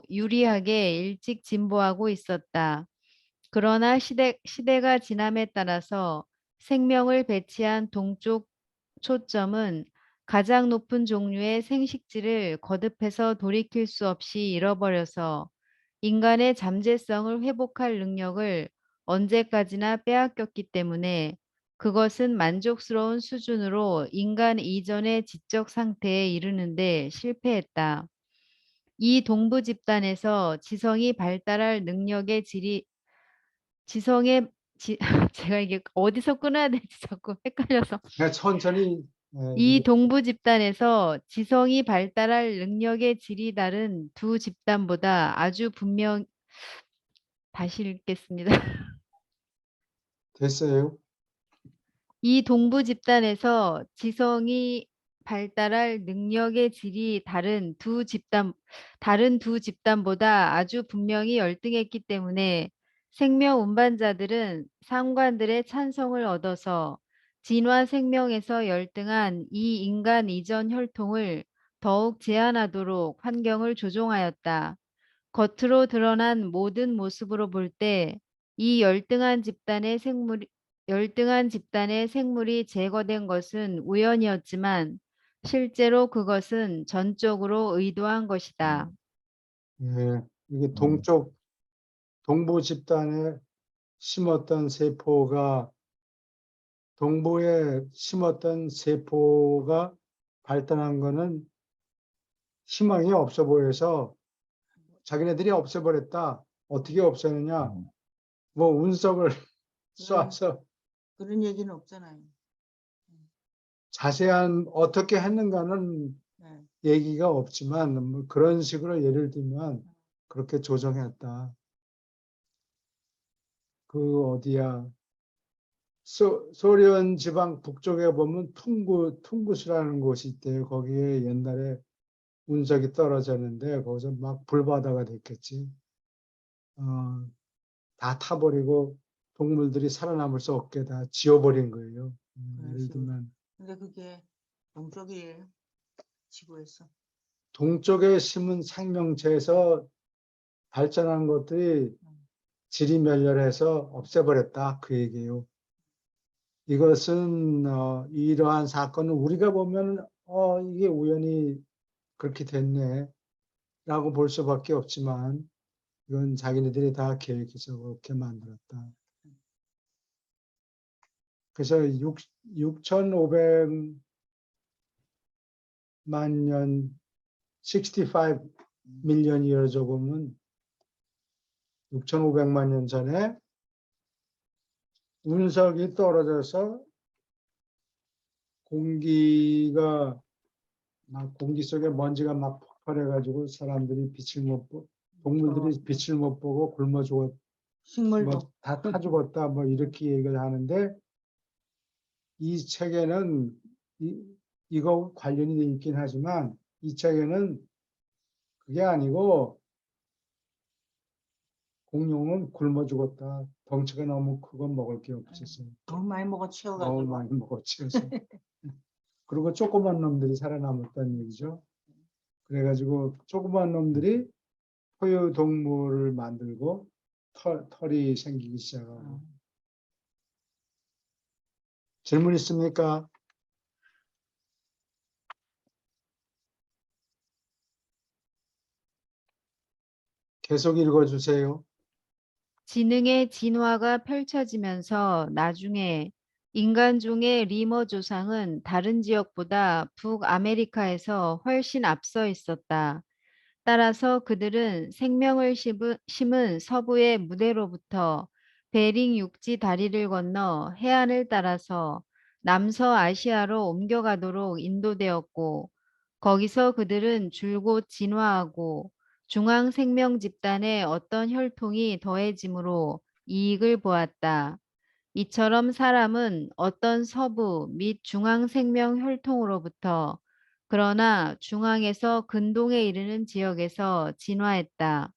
유리하게 일찍 진보하고 있었다. 그러나 시대가 지남에 따라서 생명을 배치한 동쪽 초점은 가장 높은 종류의 생식질을 거듭해서 돌이킬 수 없이 잃어버려서 인간의 잠재성을 회복할 능력을 언제까지나 빼앗겼기 때문에 그것은 만족스러운 수준으로 인간 이전의 지적 상태에 이르는데 실패했다. 이 동부 집단에서 지성이 발달할 능력의 질이 지성의 제가 이게 어디서 끊어야 될지 자꾸 헷갈려서 그냥 천천히 이 동부 집단에서 지성이 발달할 능력의 질이 다른 두 집단보다 아주 다시 읽겠습니다. 됐어요. 이 동부 집단에서 지성이 발달할 능력의 질이 다른 두 집단보다 아주 분명히 열등했기 때문에 생명 운반자들은 상관들의 찬성을 얻어서 진화 생명에서 열등한 이 인간 이전 혈통을 더욱 제한하도록 환경을 조종하였다. 겉으로 드러난 모든 모습으로 볼 때 이 열등한 집단의 생물이 제거된 것은 우연이었지만 실제로 그것은 전적으로 의도한 것이다. 예, 이게 음. 동부 집단에 심었던 세포가 동부에 심었던 세포가 발달한 거는 희망이 없어 보여서 자기네들이 없애버렸다. 어떻게 없애느냐? 음. 뭐 운석을 쏴서 그런 얘기는 없잖아요. 자세한 어떻게 했는가는 네. 얘기가 없지만 뭐 그런 식으로 예를 들면 그렇게 조정했다. 그 어디야? 소련 지방 북쪽에 보면 퉁구스라는 곳이 있대요. 거기에 옛날에 운석이 떨어졌는데 거기서 막 불바다가 됐겠지. 다 타버리고 동물들이 살아남을 수 없게 다 지워버린 거예요. 그런 예를 식으로. 들면 근데 그게 동쪽이에요. 지구에서. 동쪽에 심은 생명체에서 발전한 것들이 질이 멸렬해서 없애버렸다 그 얘기예요. 이것은 이러한 사건은 우리가 보면 이게 우연히 그렇게 됐네 라고 볼 수밖에 없지만 이건 자기네들이 다 계획해서 그렇게 만들었다. 그래서 6,500만 년 65 밀리언 이어져 보면 6,500만 년 전에 운석이 떨어져서 공기 속에 먼지가 막 폭발해가지고 사람들이 빛을 못 보고 동물들이 빛을 못 보고 굶어 죽었 식물도. 뭐 다 타 죽었다 뭐 이렇게 얘기를 하는데 이 책에는 이거 관련이 돼 있긴 하지만 이 책에는 그게 아니고 공룡은 굶어 죽었다. 덩치가 너무 크고 먹을 게 없어서 너무 많이 먹어 너무 치워가지고. 많이 먹어치워서 그리고 조그만 놈들이 살아남았다는 얘기죠. 그래가지고 조그만 놈들이 포유동물을 만들고 털이 생기기 시작하고. 질문 있습니까? 계속 읽어주세요. 지능의 진화가 펼쳐지면서 나중에 인간종의 리머 조상은 다른 지역보다 북아메리카에서 훨씬 앞서 있었다. 따라서 그들은 생명을 심은 서부의 무대로부터 베링 육지 다리를 건너 해안을 따라서 남서아시아로 옮겨가도록 인도되었고, 거기서 그들은 줄곧 진화하고 중앙 생명 집단의 어떤 혈통이 더해짐으로 이익을 보았다. 이처럼 사람은 어떤 서부 및 중앙 생명 혈통으로부터 그러나 중앙에서 근동에 이르는 지역에서 진화했다.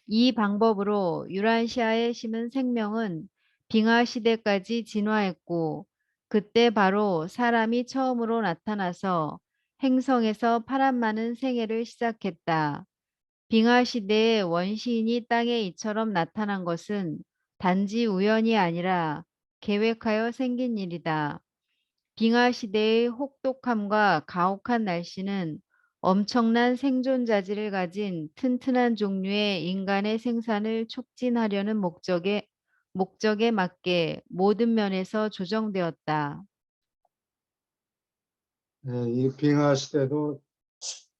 이 방법으로 유라시아에 심은 생명은 빙하 시대까지 진화했고 그때 바로 사람이 처음으로 나타나서 행성에서 파란마는 생애를 시작했다. 빙하 시대에 원시인이 땅에 이처럼 나타난 것은 단지 우연이 아니라 계획하여 생긴 일이다. 빙하 시대의 혹독함과 가혹한 날씨는 엄청난 생존 자질을 가진 튼튼한 종류의 인간의 생산을 촉진하려는 목적에 맞게 모든 면에서 조정되었다. 예, 이 빙하 시대도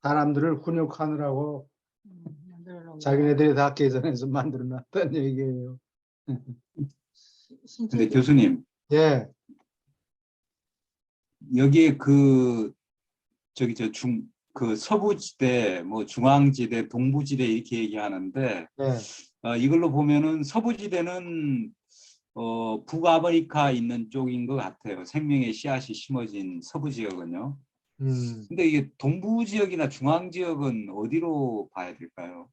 사람들을 훈육하느라고 만들어 놓은 자기네들이 다 개선해서 만들어 놨다는 얘기예요. 근데 교수님, 예, 여기에 그 저기 그 서부지대, 뭐 중앙지대, 동부지대 이렇게 얘기하는데 예, 이걸로 보면은 서부지대는 북아메리카 있는 쪽인 것 같아요. 생명의 씨앗이 심어진 서부 지역은요. 근데 이게 동부 지역이나 중앙 지역은 어디로 봐야 될까요?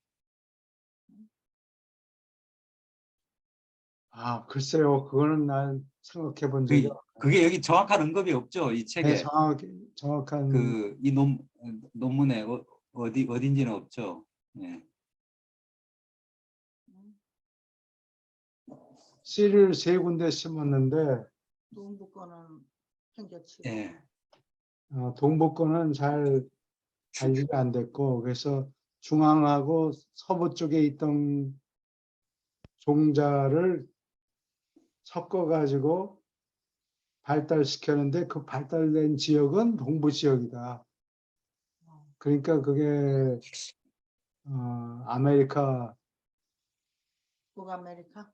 아, 글쎄요, 그거는 난 생각해 본 적이 그게 여기 정확한 언급이 없죠. 이 책에 네, 정확한 그 이 논문에 어딘지는 없죠. 예. 씨를 세 군데 심었는데 동부 거는 생겼지. 예. 동부 거는 잘 관리가 안 됐고 그래서 중앙하고 서부 쪽에 있던 종자를 섞어 가지고 발달시켰는데 그 발달된 지역은 동부 지역이다. 그러니까 그게 아메리카, 북아메리카?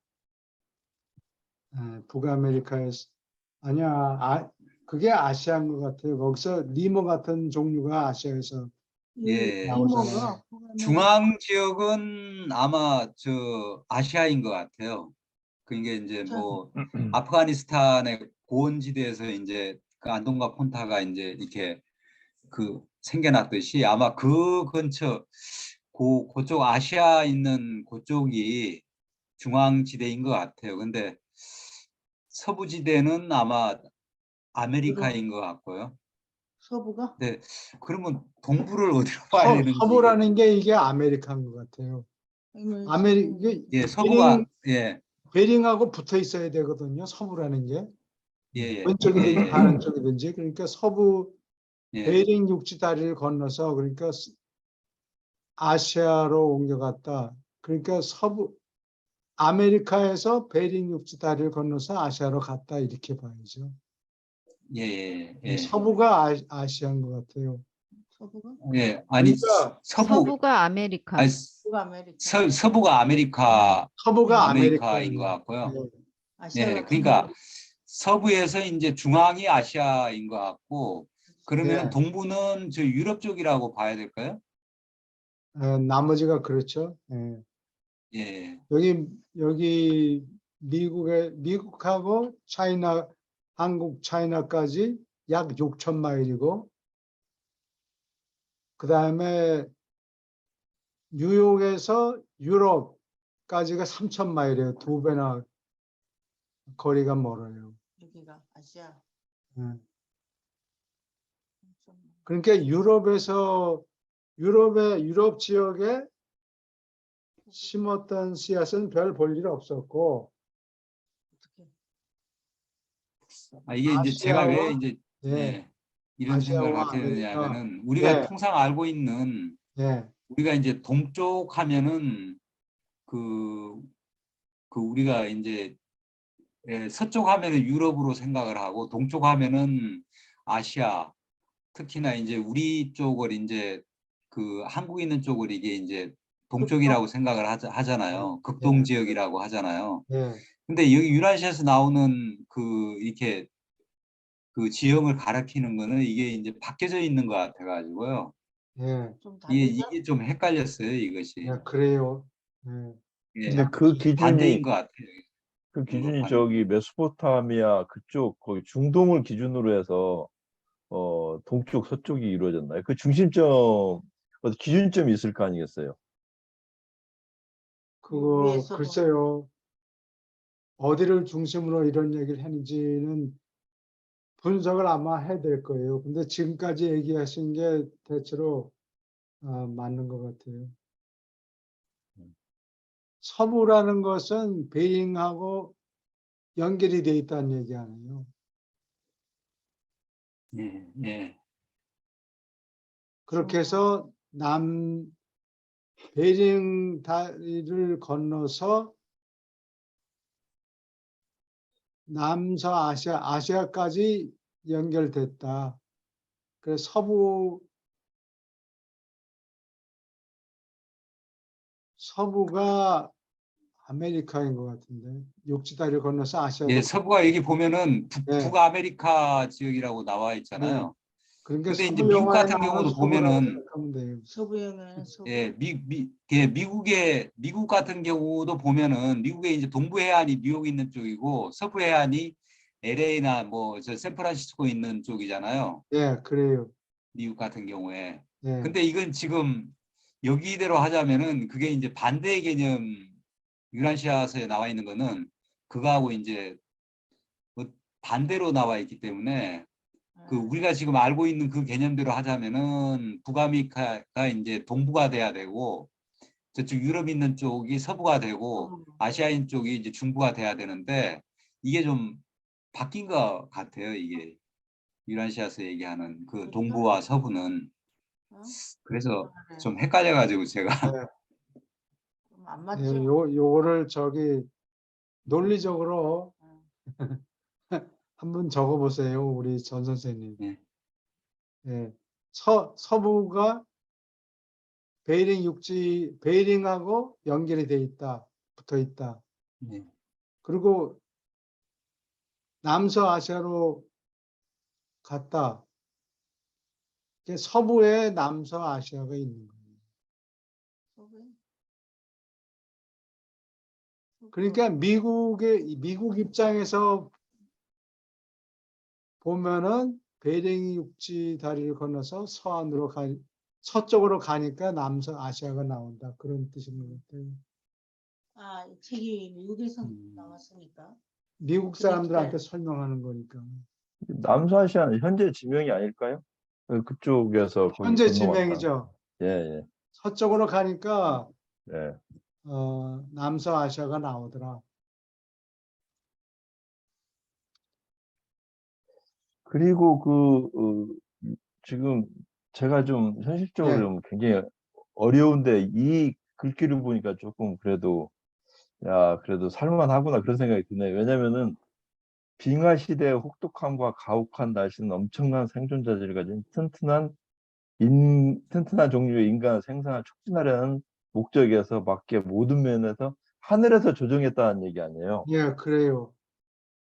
북아메리카에서 아니야, 그게 아시아인 것 같아요. 거기서 리모 같은 종류가 아시아에서 예. 이모가 중앙 지역은 아마 저 아시아인 것 같아요. 그게 이제 뭐 아프가니스탄의 고원지대에서 이제 그 안동과 폰타가 이제 이렇게 그 생겨났듯이 아마 그 근처 그쪽 아시아 있는 그쪽이 중앙지대인 것 같아요. 근데 서부지대는 아마 아메리카인 것 같고요. 서부가? 네, 그러면 동부를 어디로 봐야 되는지. 서부라는 게 이게 아메리카인 것 같아요. 이게 예, 서부가 베링하고 붙어 있어야 되거든요. 서부라는 게 예, 왼쪽이든지 예, 다른 쪽이든지 그러니까 서부 예, 베링 육지 다리를 건너서 그러니까 아시아로 옮겨갔다. 그러니까 서부 아메리카에서 베링 육지 다리를 건너서 아시아로 갔다 이렇게 봐야죠. 예, 예, 예. 서부가 아시아인 것 같아요. 서부가? 예, 아니 그러니까 서부가 아메리카. 아니, 북아메리카. 서부가 서부가 아메리카인 것 같고요. 네. 아시아가 예, 그러니까 서부에서 이제 중앙이 아시아인 것 같고, 그러면 네. 동부는 저 유럽 쪽이라고 봐야 될까요? 나머지가 그렇죠. 예. 예, 여기 미국하고 한국 차이나까지 약 6천 마일이고 그다음에 뉴욕에서 유럽까지가 3천 마일이에요. 2배나 거리가 멀어요. 여기가 아시아. 예. 그러니까 유럽 지역에 심었던 씨앗은 별 볼 일 없었고 어떻게? 이게 이제 제가 왜 이제 예, 이런 생각을 아시아와 갖게 아메리카 되냐면은 우리가 예, 통상 알고 있는 예, 우리가 이제 동쪽 하면은 그 우리가 이제 서쪽 하면은 유럽으로 생각을 하고 동쪽 하면은 아시아 특히나 이제 우리 쪽을 이제 그 한국 있는 쪽을 이게 이제 동쪽이라고 생각을 하잖아요. 극동 지역이라고 하잖아요. 예, 근데 여기 유라시아에서 나오는 그 이렇게 그 지형을 가리키는 거는 이게 이제 바뀌어져 있는 것 같아가지고요. 예, 좀 이게 좀 헷갈렸어요, 이것이. 예, 그래요. 예. 예, 근데 그 기준이 반대인 것 같아요. 그 기준이 언급하는 저기 메소포타미아 그쪽 거기 중동을 기준으로 해서 동쪽 서쪽이 이루어졌나요? 그 중심점 어디 기준점이 있을 거 아니겠어요? 그거 위에서 글쎄요. 어디를 중심으로 이런 얘기를 했는지는 분석을 아마 해야 될 거예요. 근데 지금까지 얘기하신 게 대체로 맞는 것 같아요. 서부라는 것은 베링하고 연결이 돼 있다는 얘기 아니에요. 예, 예. 그렇게 해서 베링 다리를 건너서 아시아까지 연결됐다. 그래서 서부가 아메리카인 것 같은데 육지다리를 건너서 아시아로. 예, 서부가 여기 보면은 네. 북아메리카 지역이라고 나와 있잖아요. 그러니까 근데 이제 서부 미국 영화에 같은 나오는 경우도 서부라고 보면은 생각하면 돼요. 서부형은 서부. 예, 미국 같은 경우도 보면은 미국의 이제 동부 해안이 뉴욕 있는 쪽이고 서부 해안이 LA나 뭐 저 샌프란시스코 있는 쪽이잖아요. 예, 그래요. 미국 같은 경우에. 예. 근데 이건 지금 여기대로 하자면은 그게 이제 반대의 개념 유라시아서에 나와 있는 거는 그거하고 이제 뭐 반대로 나와 있기 때문에 그 우리가 지금 알고 있는 그 개념대로 하자면은 북아메리카가 이제 동부가 돼야 되고 저쪽 유럽 있는 쪽이 서부가 되고 아시아인 쪽이 이제 중부가 돼야 되는데 이게 좀 바뀐 것 같아요. 이게 유라시아서 얘기하는 그 동부와 서부는. 그래서 좀 헷갈려가지고 제가 안 예, 맞죠? 요거를 저기 논리적으로 한번 적어보세요, 우리 전 선생님. 예. 예. 서부가 베이링하고 연결이 돼 있다, 붙어 있다. 예. 그리고 남서아시아로 갔다. 이게 서부에 남서아시아가 있는 거예요. 서부? 그러니까 미국 입장에서 보면은 베링 육지 다리를 건너서 서쪽으로 가니까 남서아시아가 나온다. 그런 뜻인 것 같아요. 아, 이 책이 미국에서 음. 나왔으니까. 미국 사람들한테 설명하는 거니까. 남서아시아는 현재 지명이 아닐까요? 그쪽에서 거기 현재 건너왔다. 지명이죠. 예, 예, 서쪽으로 가니까 예. 남서아시아가 나오더라. 그리고 지금 제가 좀 현실적으로 예. 좀 굉장히 어려운데 이 글귀를 보니까 조금 그래도 그래도 살만하구나 그런 생각이 드네요. 왜냐면은 빙하 시대의 혹독함과 가혹한 날씨는 엄청난 생존 자질을 가진 튼튼한 종류의 인간의 생산을 촉진하려는 목적에서 맞게 모든 면에서 하늘에서 조정했다는 얘기 아니에요. 예, 그래요.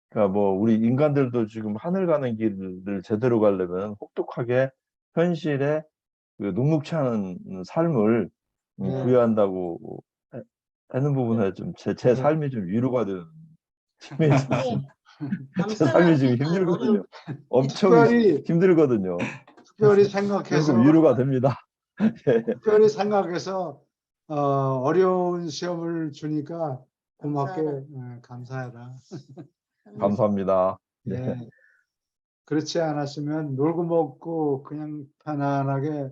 그러니까 뭐 우리 인간들도 지금 하늘 가는 길을 제대로 가려면 혹독하게 현실에 그 녹록치 않은 삶을 네. 부여한다고 하는 부분에 좀 제 네. 삶이 좀 위로가 되는 측면이 있습니다. 제 삶이 지금 감사합니다. 힘들거든요. 엄청 특별히 힘들거든요. 특별히 조금 생각해서 위로가 됩니다. 예. 특별히 생각해서 어려운 시험을 주니까 고맙게 감사해라. 감사합니다. 네. 예. 그렇지 않았으면 놀고 먹고 그냥 편안하게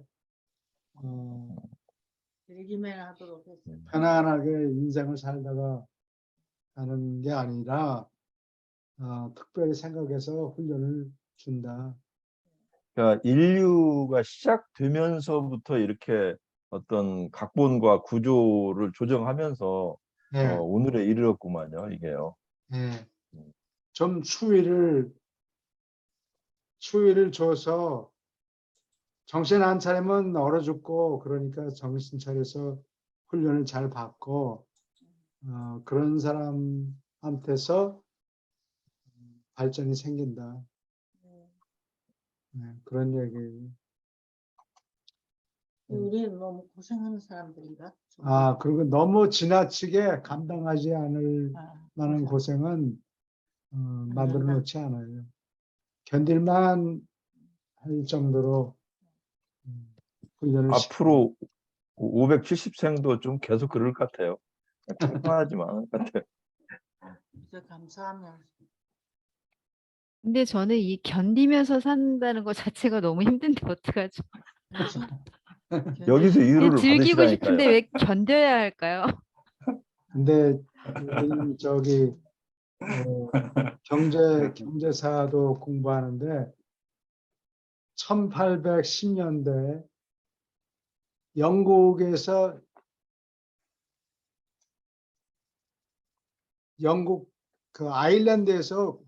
들기만 하도록 했습니다. 편안하게 인생을 살다가 하는 게 아니라 특별히 생각해서 훈련을 준다. 그러니까 인류가 시작되면서부터 이렇게 어떤 각본과 구조를 조정하면서 예, 오늘에 이르렀구만요, 이게요. 예. 좀 추위를 줘서 정신 안 차리면 얼어 죽고 그러니까 정신 차려서 훈련을 잘 받고 그런 사람한테서 발전이 생긴다. 그런 얘기예요. 우리는 너무 고생하는 사람들인가? 좀. 아, 그리고 너무 지나치게 감당하지 않을 아, 만한 그래서 고생은 만들어 된다. 놓지 않아요. 견딜만 할 정도로 훈련을 앞으로 570생도 좀 계속 그럴 것 같아요. 평평하지만 않을 것 같아요. 진짜 감사하면 근데 저는 이 견디면서 산다는 것 자체가 너무 힘든데 어떡하죠? 그렇죠. 여기서 견디는 위로를 즐기고 받으시라니까요. 싶은데 왜 견뎌야 할까요? 근데 우리는 저기 경제사도 공부하는데 1810년대 영국에서 영국 그 아일랜드에서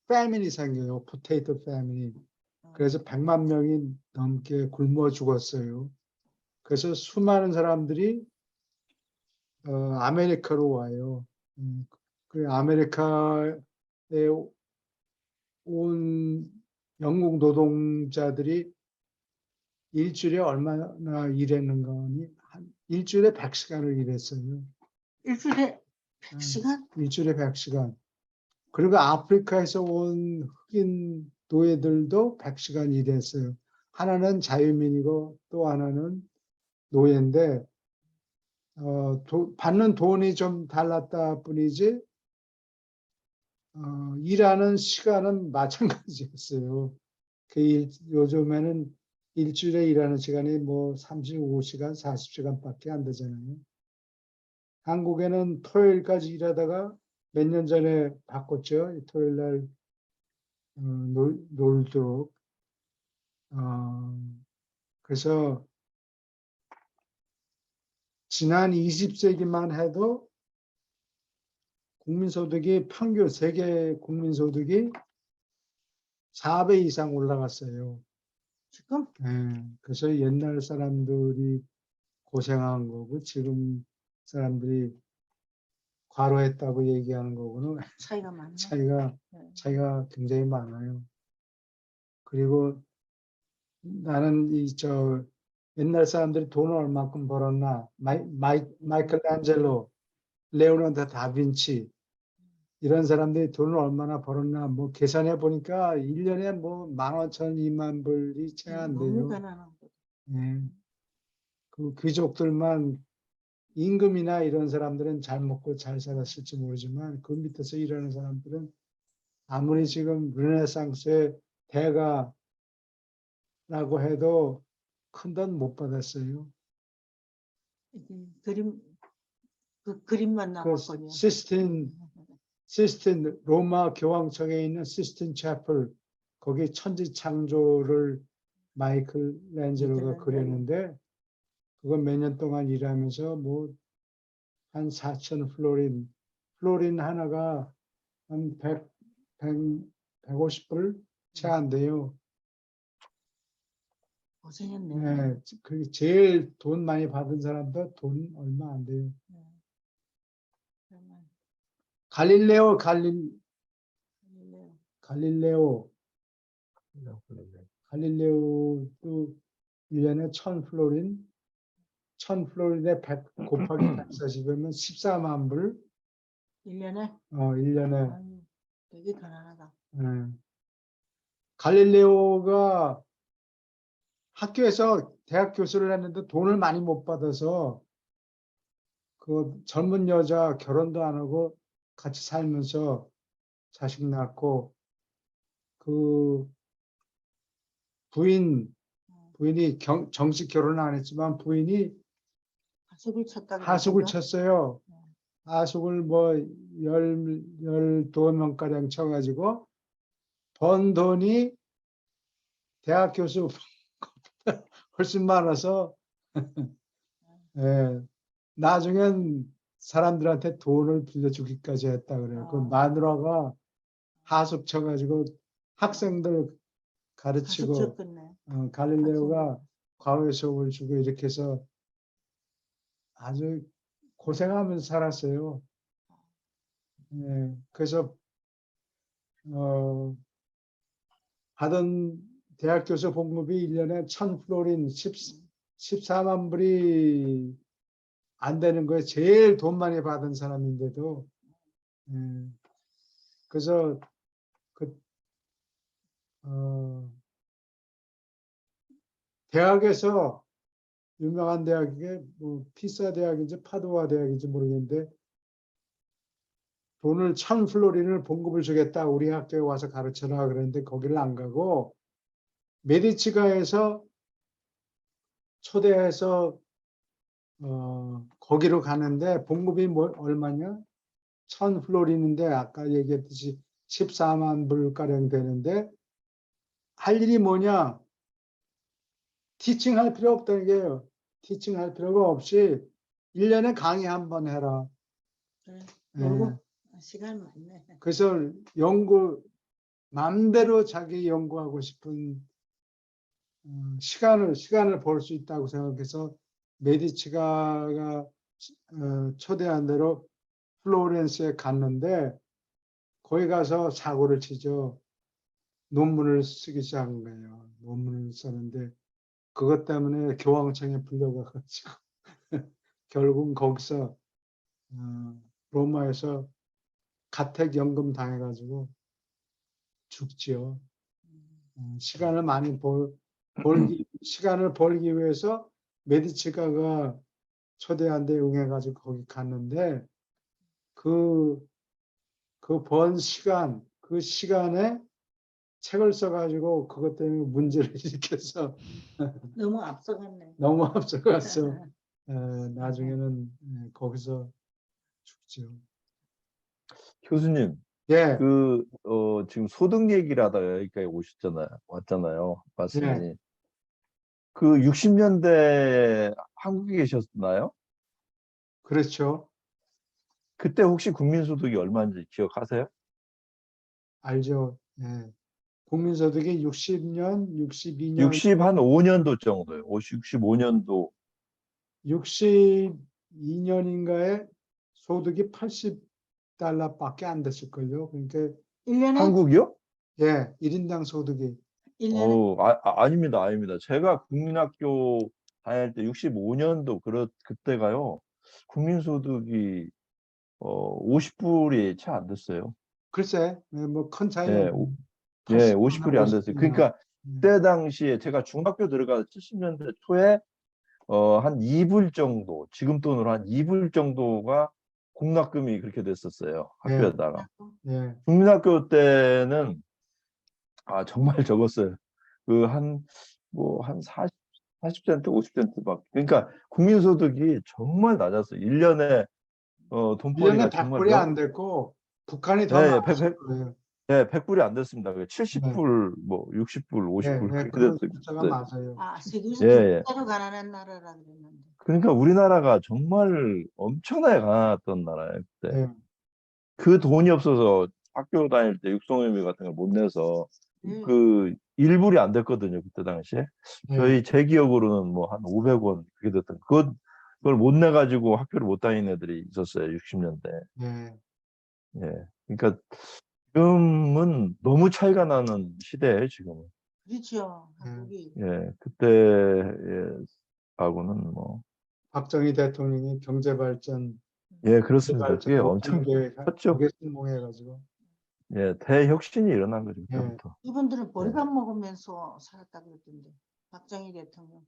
패민이 생겨요. 포테이토 패민이. 그래서 100만 명이 넘게 굶어 죽었어요. 그래서 수많은 사람들이 아메리카로 와요. 그 아메리카에 온 영국 노동자들이 일주일에 얼마나 일했는가 하니 한 일주일에 100시간을 일했어요. 일주일에 100시간? 일주일에 100시간. 그리고 아프리카에서 온 흑인 노예들도 100시간 일했어요. 하나는 자유민이고 또 하나는 노예인데 받는 돈이 좀 달랐다 뿐이지 일하는 시간은 마찬가지였어요. 요즘에는 일주일에 일하는 시간이 뭐 35시간, 40시간밖에 안 되잖아요. 한국에는 토요일까지 일하다가 몇 년 전에 바꿨죠. 토요일 날 놀도록. 그래서 지난 20세기만 해도 국민소득이 평균 세계 국민소득이 4배 이상 올라갔어요. 지금? 그래서 옛날 사람들이 고생한 거고 지금 사람들이 과로했다고 얘기하는 거고는 차이가 많네. 차이가 굉장히 많아요. 그리고 나는 옛날 사람들이 돈을 얼마큼 벌었나 마이클란젤로, 레오나르도 다빈치 이런 사람들이 돈을 얼마나 벌었나 뭐 계산해 보니까 1년에 뭐 11,000, 2만 불이 채 안 너무 돼요. 가난한 거. 예. 그 귀족들만 임금이나 이런 사람들은 잘 먹고 잘 살았을지 모르지만 그 밑에서 일하는 사람들은 아무리 지금 르네상스의 대가라고 해도 큰 돈 못 받았어요. 그 그림만 그 남았거든요. 시스틴 로마 교황청에 있는 시스틴 채플 거기 천지 창조를 마이클 란젤로가 그렸는데 그거 몇 년 동안 일하면서 뭐 한 4,000 플로린 하나가 한 150불 채 안 돼요. 고생했네. 네, 그 제일 돈 많이 받은 사람도 돈 얼마 안 돼요. 정말. 갈릴레오도 1년에 1000플로린에 100 곱하기 140이면 14만 불. 1년에? 1년에. 아유, 되게 가난하다. 갈릴레오가 학교에서 대학 교수를 했는데 돈을 많이 못 받아서 그 젊은 여자 결혼도 안 하고 같이 살면서 자식 낳고 그 부인이 정식 결혼은 안 했지만 부인이 하숙을 쳤어요. 하숙을 뭐 12명가량 쳐가지고 번 돈이 대학 교수 훨씬 많아서 예, 나중엔 사람들한테 돈을 빌려주기까지 했다 그래요. 그 마누라가 하숙 쳐가지고 학생들 가르치고 갈릴레오가 과외 수업을 주고 이렇게 해서 아주 고생하면서 살았어요. 예, 그래서 받은 대학 교수 봉급이 1년에 1000플로린 14만 불이 안 되는 거예요. 제일 돈 많이 받은 사람인데도. 그래서 대학에서 유명한 대학이 뭐 피사 대학인지 파도와 대학인지 모르겠는데 돈을 1,000플로린을 봉급을 주겠다. 우리 학교에 와서 가르쳐라 그랬는데 거기를 안 가고 메디치가에서 초대해서 거기로 가는데 봉급이 얼마냐? 1,000플로린인데 아까 얘기했듯이 14만 불가량 되는데 할 일이 뭐냐? 티칭할 필요 없다는 게요. 티칭할 필요가 없이 1년에 강의 한 번 해라. 그래. 예. 놀고 시간 많네. 그래서 마음대로 자기 연구하고 싶은 시간을 벌 수 있다고 생각해서 메디치가가 초대한 대로 플로렌스에 갔는데 거기 가서 사고를 치죠. 논문을 쓰기 시작한 거예요. 논문을 썼는데 그것 때문에 교황청에 불려가가지고 결국 거기서 로마에서 가택연금 당해가지고 죽지요. 시간을 많이 시간을 벌기 위해서 메디치가가 초대한 데 응해가지고 거기 갔는데 그 번 시간, 그 시간에 책을 써가지고 그것 때문에 문제를 일으켜서 너무 앞서갔네. 너무 앞서갔어. 나중에는 거기서 죽죠. 교수님, 예, 지금 소득 얘기를 하다가 여기까지 왔잖아요. 예. 말씀이. 그 60년대 한국에 계셨나요? 그렇죠. 그때 혹시 국민소득이 얼마인지 기억하세요? 알죠. 예. 국민소득이 60년, 62년, 60한 5년도 정도요. 65년도. 62년인가에 소득이 80달러밖에 안 됐을걸요. 그러니까 1년에? 한국이요? 예, 1인당 소득이 1년에? 아닙니다. 아닙니다. 제가 국민학교 다닐 때 65년도 그때가요. 국민소득이 50불이 채 안 됐어요. 글쎄, 뭐 큰 차이 예, 없네. 예, 80불, 50불이 안 됐어요. 50불. 그러니까 그때 당시에 제가 중학교 들어가서 70년대 초에 한 2불 정도, 지금 돈으로 한 2불 정도가 공납금이 그렇게 됐었어요. 예, 학교에다가. 예, 국민학교 때는 정말 적었어요. 한 40센트, 50센트 막. 그러니까 국민소득이 정말 낮았어요. 1년에 돈벌이가 1년에 정말 100불이 안 됐고 북한이 더 예, 많았을 거예요. 100불이 안 됐습니다. 70불, 60불, 예, 50불 예, 그렇게 그런 됐어요. 숫자가 맞아요. 세계에서 예, 예. 진짜로 가난한 나라라 그랬는데. 그러니까 우리나라가 정말 엄청나게 가난했던 나라예요. 그때. 예, 그 돈이 없어서 학교 다닐 때 육성회비 같은 걸 못 내서 네. 그 1불이 안 됐거든요. 그때 당시에. 예, 제 기억으로는 뭐 한 500원 그게 됐던 그걸 못 내 가지고 학교를 못 다니는 애들이 있었어요. 60년대. 예, 예. 그러니까 지금은 너무 차이가 나는 시대예요, 지금은. 그렇죠. 한국이. 예. 그때하고는 뭐 박정희 대통령이 경제 발전, 예, 그렇습니다. 그게 엄청 계획 컸죠. 거기에 성공해가지고 예, 대혁신이 일어난 거죠, 예. 그때부터. 이분들은 보리밥 먹으면서 살았다 그랬던데. 박정희 대통령.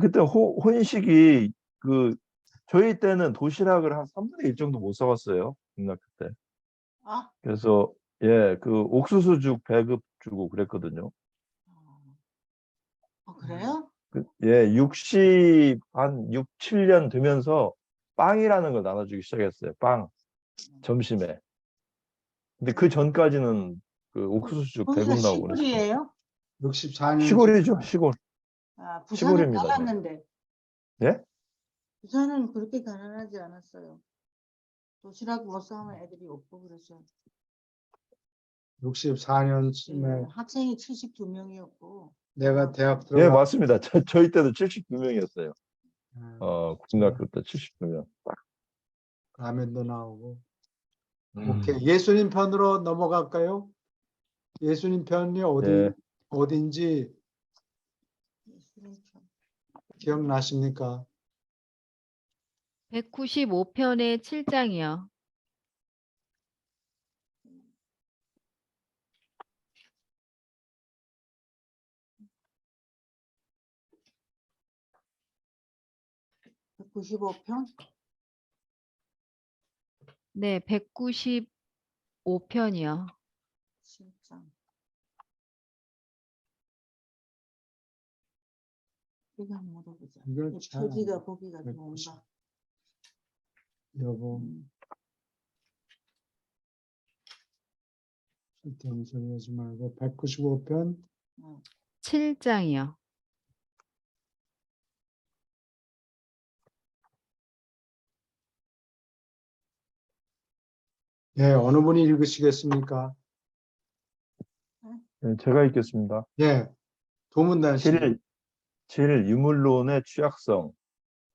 그때 혼식이 저희 때는 도시락을 한 3분의 1 정도 못 사왔어요. 국민학교 때. 아, 그래서 예, 옥수수죽 배급 주고 그랬거든요. 그래요? 예, 6, 7년 되면서 빵이라는 걸 나눠주기 시작했어요. 빵. 점심에. 근데 그 전까지는 옥수수죽 거기가 배급 나오고 그랬어요. 시골이에요? 64년 시골이죠, 시골. 부산은 시골입니다. 달랐는데. 예? 부산은 그렇게 가난하지 않았어요. 도시락 못 사오면 애들이 없고 그래서. 64년쯤에 학생이 72명이었고. 내가 대학 예, 들어가 맞습니다. 저희 때도 72명이었어요. 국민학교 때 72명. 라면도 나오고. 음. 오케이. 예수님 편으로 넘어갈까요? 예수님 편이 예. 어딘지 기억나십니까? 195편의 7장이요. 백 195편? 네, 195편이요. 7장. 이거 한번 물어보자. 이걸 이 잘 표기가 보기가 190. 좋은가? 여보, 음, 쓸데없는 소리 하지 말고 195편 7장이요. 예, 어느 분이 읽으시겠습니까? 네, 제가 읽겠습니다. 예, 도문단 씨. 7. 유물론의 취약성.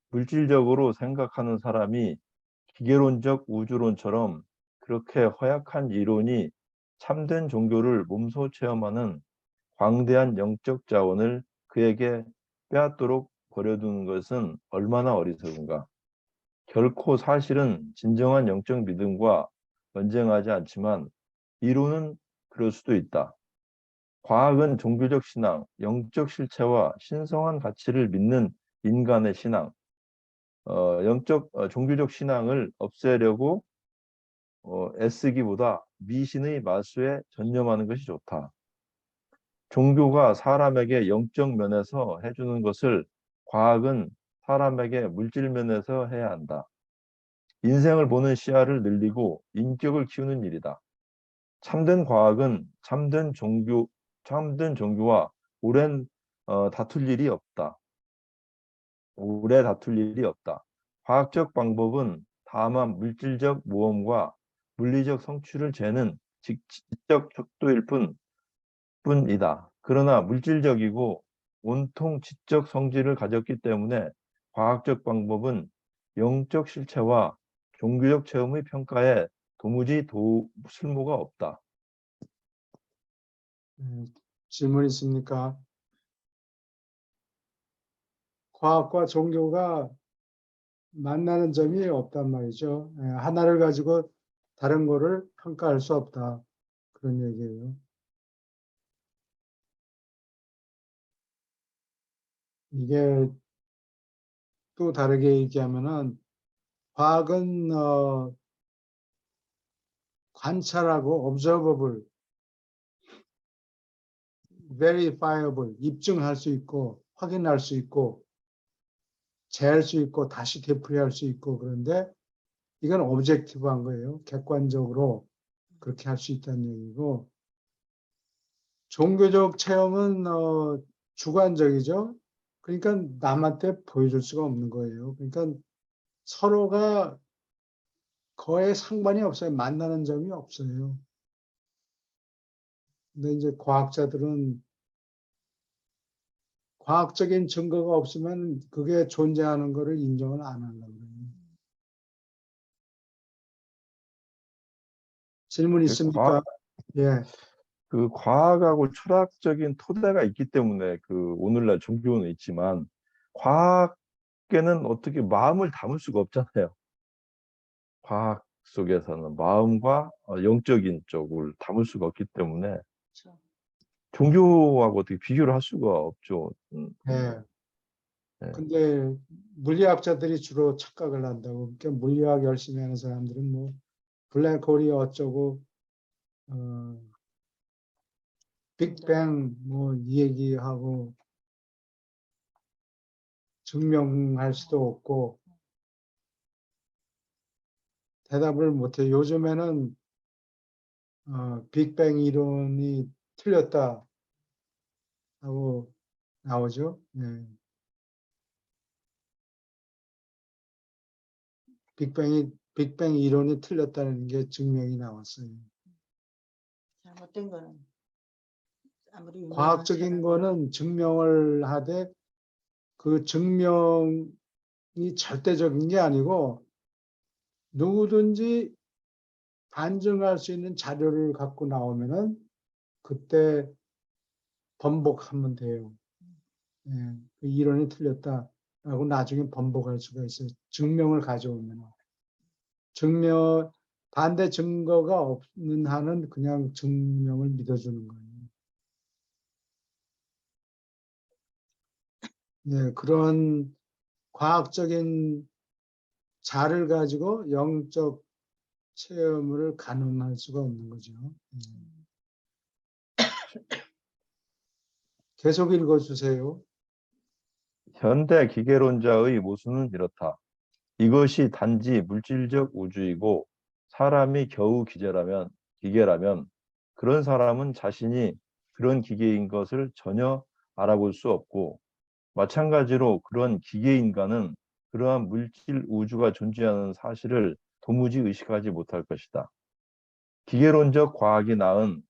물질적으로 생각하는 사람이 기계론적 우주론처럼 그렇게 허약한 이론이 참된 종교를 몸소 체험하는 광대한 영적 자원을 그에게 빼앗도록 버려두는 것은 얼마나 어리석은가. 결코 사실은 진정한 영적 믿음과 언쟁하지 않지만 이론은 그럴 수도 있다. 과학은 종교적 신앙, 영적 실체와 신성한 가치를 믿는 인간의 신앙, 종교적 신앙을 없애려고 애쓰기보다 미신의 마수에 전념하는 것이 좋다. 종교가 사람에게 영적 면에서 해주는 것을 과학은 사람에게 물질 면에서 해야 한다. 인생을 보는 시야를 늘리고 인격을 키우는 일이다. 참된 과학은 참된 종교와 오랜 다툴 일이 없다. 오래 다툴 일이 없다. 과학적 방법은 다만 물질적 모험과 물리적 성취를 재는 지적 척도일 뿐이다. 그러나 물질적이고 온통 지적 성질을 가졌기 때문에 과학적 방법은 영적 실체와 종교적 체험의 평가에 도무지 쓸모가 없다. 질문 있습니까? 과학과 종교가 만나는 점이 없단 말이죠. 예, 하나를 가지고 다른 거를 평가할 수 없다. 그런 얘기예요. 이게 또 다르게 얘기하면은 과학은 관찰하고 observable, verifiable, 입증할 수 있고 확인할 수 있고 재할 수 있고 다시 되풀이할 수 있고 그런데 이건 오브젝티브한 거예요. 객관적으로 그렇게 할 수 있다는 얘기고 종교적 체험은 주관적이죠. 그러니까 남한테 보여줄 수가 없는 거예요. 그러니까 서로가 거의 상관이 없어요. 만나는 점이 없어요. 근데 이제 과학자들은 과학적인 증거가 없으면 그게 존재하는 거를 인정을 안 하려고 그래요. 질문 있습니까? 예. 그 과학하고 철학적인 토대가 있기 때문에 그 오늘날 종교는 있지만 과학계는 어떻게 마음을 담을 수가 없잖아요. 과학 속에서는 마음과 영적인 쪽을 담을 수가 없기 때문에 그렇죠. 종교하고 어떻게 비교를 할 수가 없죠. 예. 네. 근데 물리학자들이 주로 착각을 한다고. 그러니까 물리학 열심히 하는 사람들은 뭐 블랙홀이 어쩌고 빅뱅 뭐 이 얘기하고 증명할 수도 없고 대답을 못해. 요즘에는 빅뱅 이론이 틀렸다 하고 나오죠. 예. 빅뱅 이론이 틀렸다는 게 증명이 나왔어요. 잘못된 거는 아무리 유명한 과학적인 사람이 거는 증명을 하되 그 증명이 절대적인 게 아니고 누구든지 반증할 수 있는 자료를 갖고 나오면은 그때 번복하면 돼요. 예, 그 이론이 틀렸다. 라고 나중에 번복할 수가 있어요. 증명을 가져오면. 반대 증거가 없는 한은 그냥 증명을 믿어주는 거예요. 네, 그런 과학적인 자를 가지고 영적 체험을 가늠할 수가 없는 거죠. 계속 읽어주세요. 현대 기계론자의 모순은 이렇다. 이것이 단지 물질적 우주이고 사람이 겨우 기계라면 그런 사람은 자신이 그런 기계인 것을 전혀 알아볼 수 없고 마찬가지로 그런 기계인간은 그러한 물질 우주가 존재하는 사실을 도무지 의식하지 못할 것이다. 기계론적 과학이 낳은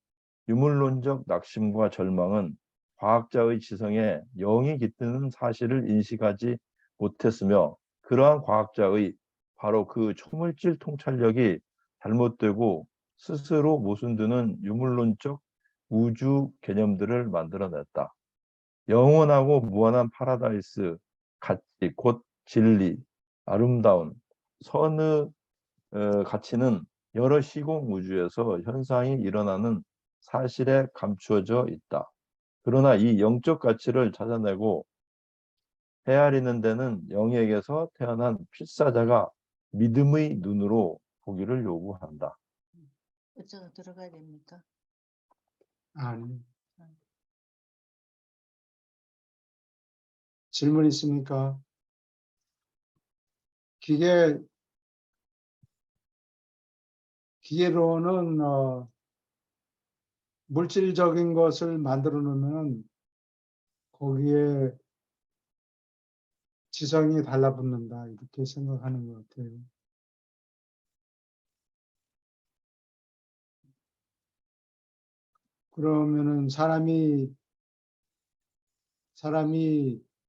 유물론적 낙심과 절망은 과학자의 지성에 영이 깃드는 사실을 인식하지 못했으며 그러한 과학자의 바로 그 초물질 통찰력이 잘못되고 스스로 모순드는 유물론적 우주 개념들을 만들어냈다. 영원하고 무한한 파라다이스, 가치, 곧 진리, 아름다운, 선의 가치는 여러 시공 우주에서 현상이 일어나는 사실에 감추어져 있다. 그러나 이 영적 가치를 찾아내고 헤아리는 데는 영에게서 태어난 필사자가 믿음의 눈으로 보기를 요구한다. 어쩌고 들어가야 됩니까? 아니. 질문 있습니까? 기계로는 물질적인 것을 만들어 놓으면 거기에 지성이 달라붙는다 이렇게 생각하는 것 같아요. 그러면은 사람이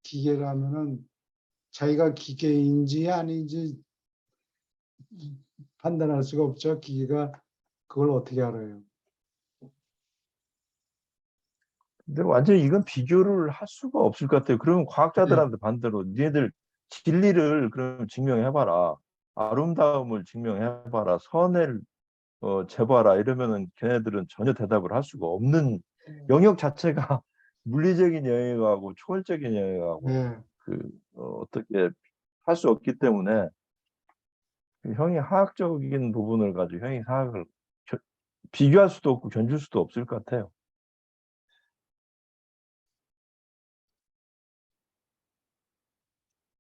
기계라면은 자기가 기계인지 아닌지 판단할 수가 없죠. 기계가 그걸 어떻게 알아요? 근데 완전히 이건 비교를 할 수가 없을 것 같아요. 그러면 과학자들한테 반대로 니네들 진리를 그럼 증명해봐라. 아름다움을 증명해봐라. 선을 재봐라. 이러면은 걔네들은 전혀 대답을 할 수가 없는 영역 자체가 물리적인 영역하고 초월적인 영역하고 네. 어떻게 할 수 없기 때문에 형이 화학적인 부분을 가지고 형이 화학을 비교할 수도 없고 견줄 수도 없을 것 같아요.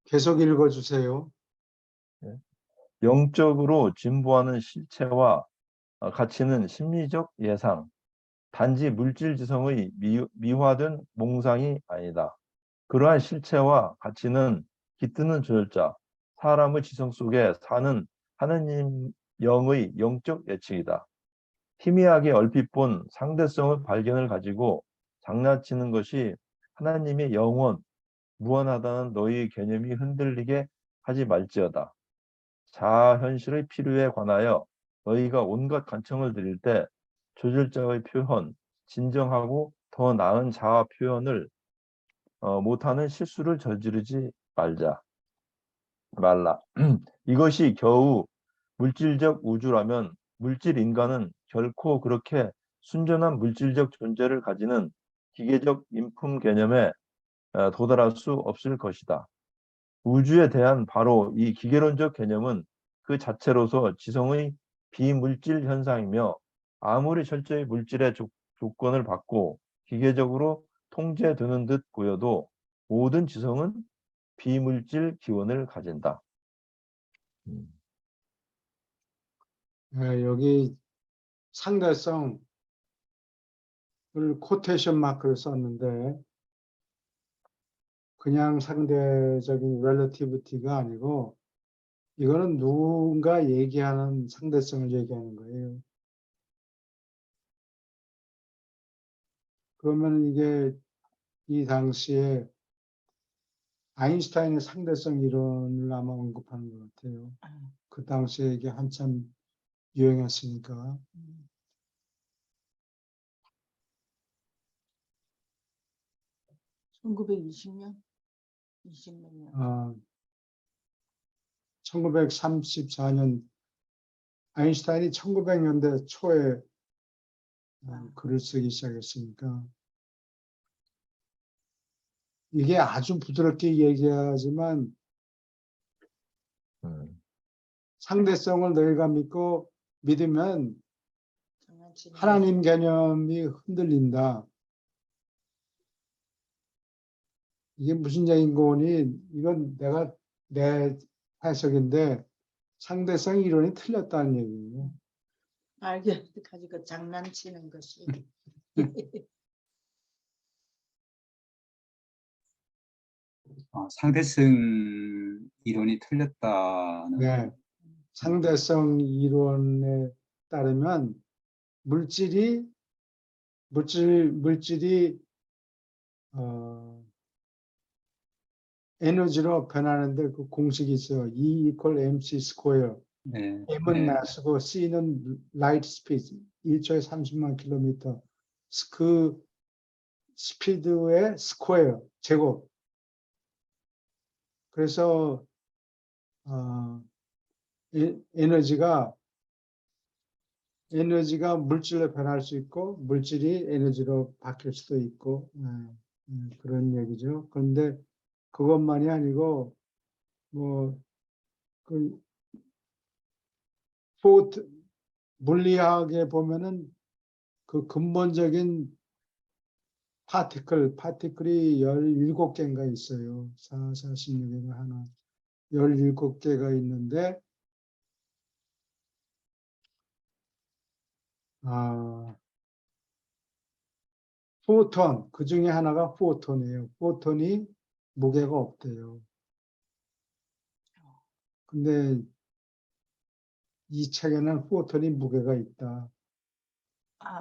계속 읽어주세요. 영적으로 진보하는 실체와 가치는 심리적 예상, 단지 물질 지성의 미화된 몽상이 아니다. 그러한 실체와 가치는 깃드는 존재자, 사람의 지성 속에 사는 하느님 영의 영적 예측이다. 희미하게 얼핏 본 상대성의 발견을 가지고 장난치는 것이 하나님의 영원, 무한하다는 너희 개념이 흔들리게 하지 말지어다. 자아 현실의 필요에 관하여 너희가 온갖 간청을 드릴 때 조절자의 표현, 진정하고 더 나은 자아 표현을 못하는 실수를 저지르지 말라. 이것이 겨우 물질적 우주라면 물질 인간은 결코 그렇게 순전한 물질적 존재를 가지는 기계적 인품 개념에 도달할 수 없을 것이다. 우주에 대한 바로 이 기계론적 개념은 그 자체로서 지성의 비물질 현상이며 아무리 철저히 물질의 조건을 받고 기계적으로 통제되는 듯 보여도 모든 지성은 비물질 기원을 가진다. 네, 여기 상대성을 코테이션 마크를 썼는데 그냥 상대적인 렐러티비티가 아니고 이거는 누군가 얘기하는 상대성을 얘기하는 거예요. 그러면 이게 이 당시에 아인슈타인의 상대성 이론을 아마 언급하는 것 같아요. 그 당시에 이게 한참 유행했으니까. 1920년? 20몇 년. 1934년 아인슈타인이 1900년대 초에 글을 쓰기 시작했으니까 이게 아주 부드럽게 얘기하지만 상대성을 너희가 믿고 믿으면 장난치는 하나님 개념이 흔들린다. 이게 무슨 얘기인 거니? 이건 내 해석인데 상대성 이론이 틀렸다는 얘기예요. 알게 가지고 장난치는 것이. 상대성 이론이 틀렸다는. 네. 상대성 이론에 따르면 물질이 에너지로 변하는데 그 공식이 있어요. E equal mc 스퀘어. 네. M은 마스고 C는 라이트 스피드. 1초에 30만 킬로미터. 그 스피드의 스퀘어, 제곱. 그래서 에너지가 물질로 변할 수 있고 물질이 에너지로 바뀔 수도 있고 그런 얘기죠. 그런데 그것만이 아니고 그 물리학에 보면은 그 근본적인 파티클이 17개인가 있어요. 46개가 하나 17개가 있는데 포톤, 그 중에 하나가 포톤이에요. 포톤이 무게가 없대요. 근데 이 책에는 포톤이 무게가 있다.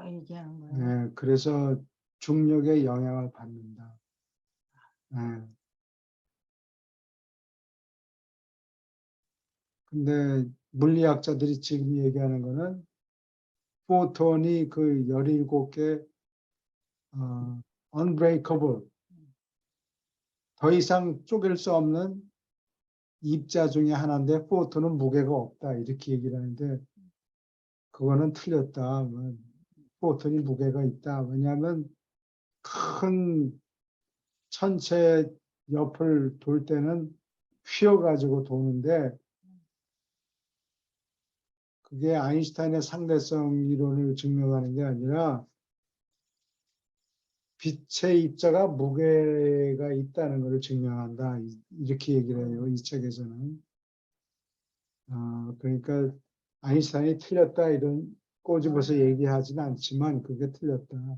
얘기하는 거예요. 그래서 중력의 영향을 받는다. 근데 물리학자들이 지금 얘기하는 거는 포톤이 그 17개 unbreakable, 더 이상 쪼갤 수 없는 입자 중에 하나인데 포톤은 무게가 없다 이렇게 얘기를 하는데 그거는 틀렸다. 포톤이 무게가 있다. 왜냐하면 큰 천체 옆을 돌 때는 휘어가지고 도는데 그게 아인슈타인의 상대성 이론을 증명하는 게 아니라 빛의 입자가 무게가 있다는 것을 증명한다. 이렇게 얘기를 해요. 이 책에서는. 그러니까 아인슈타인이 틀렸다 이런 꼬집어서 얘기하지는 않지만 그게 틀렸다.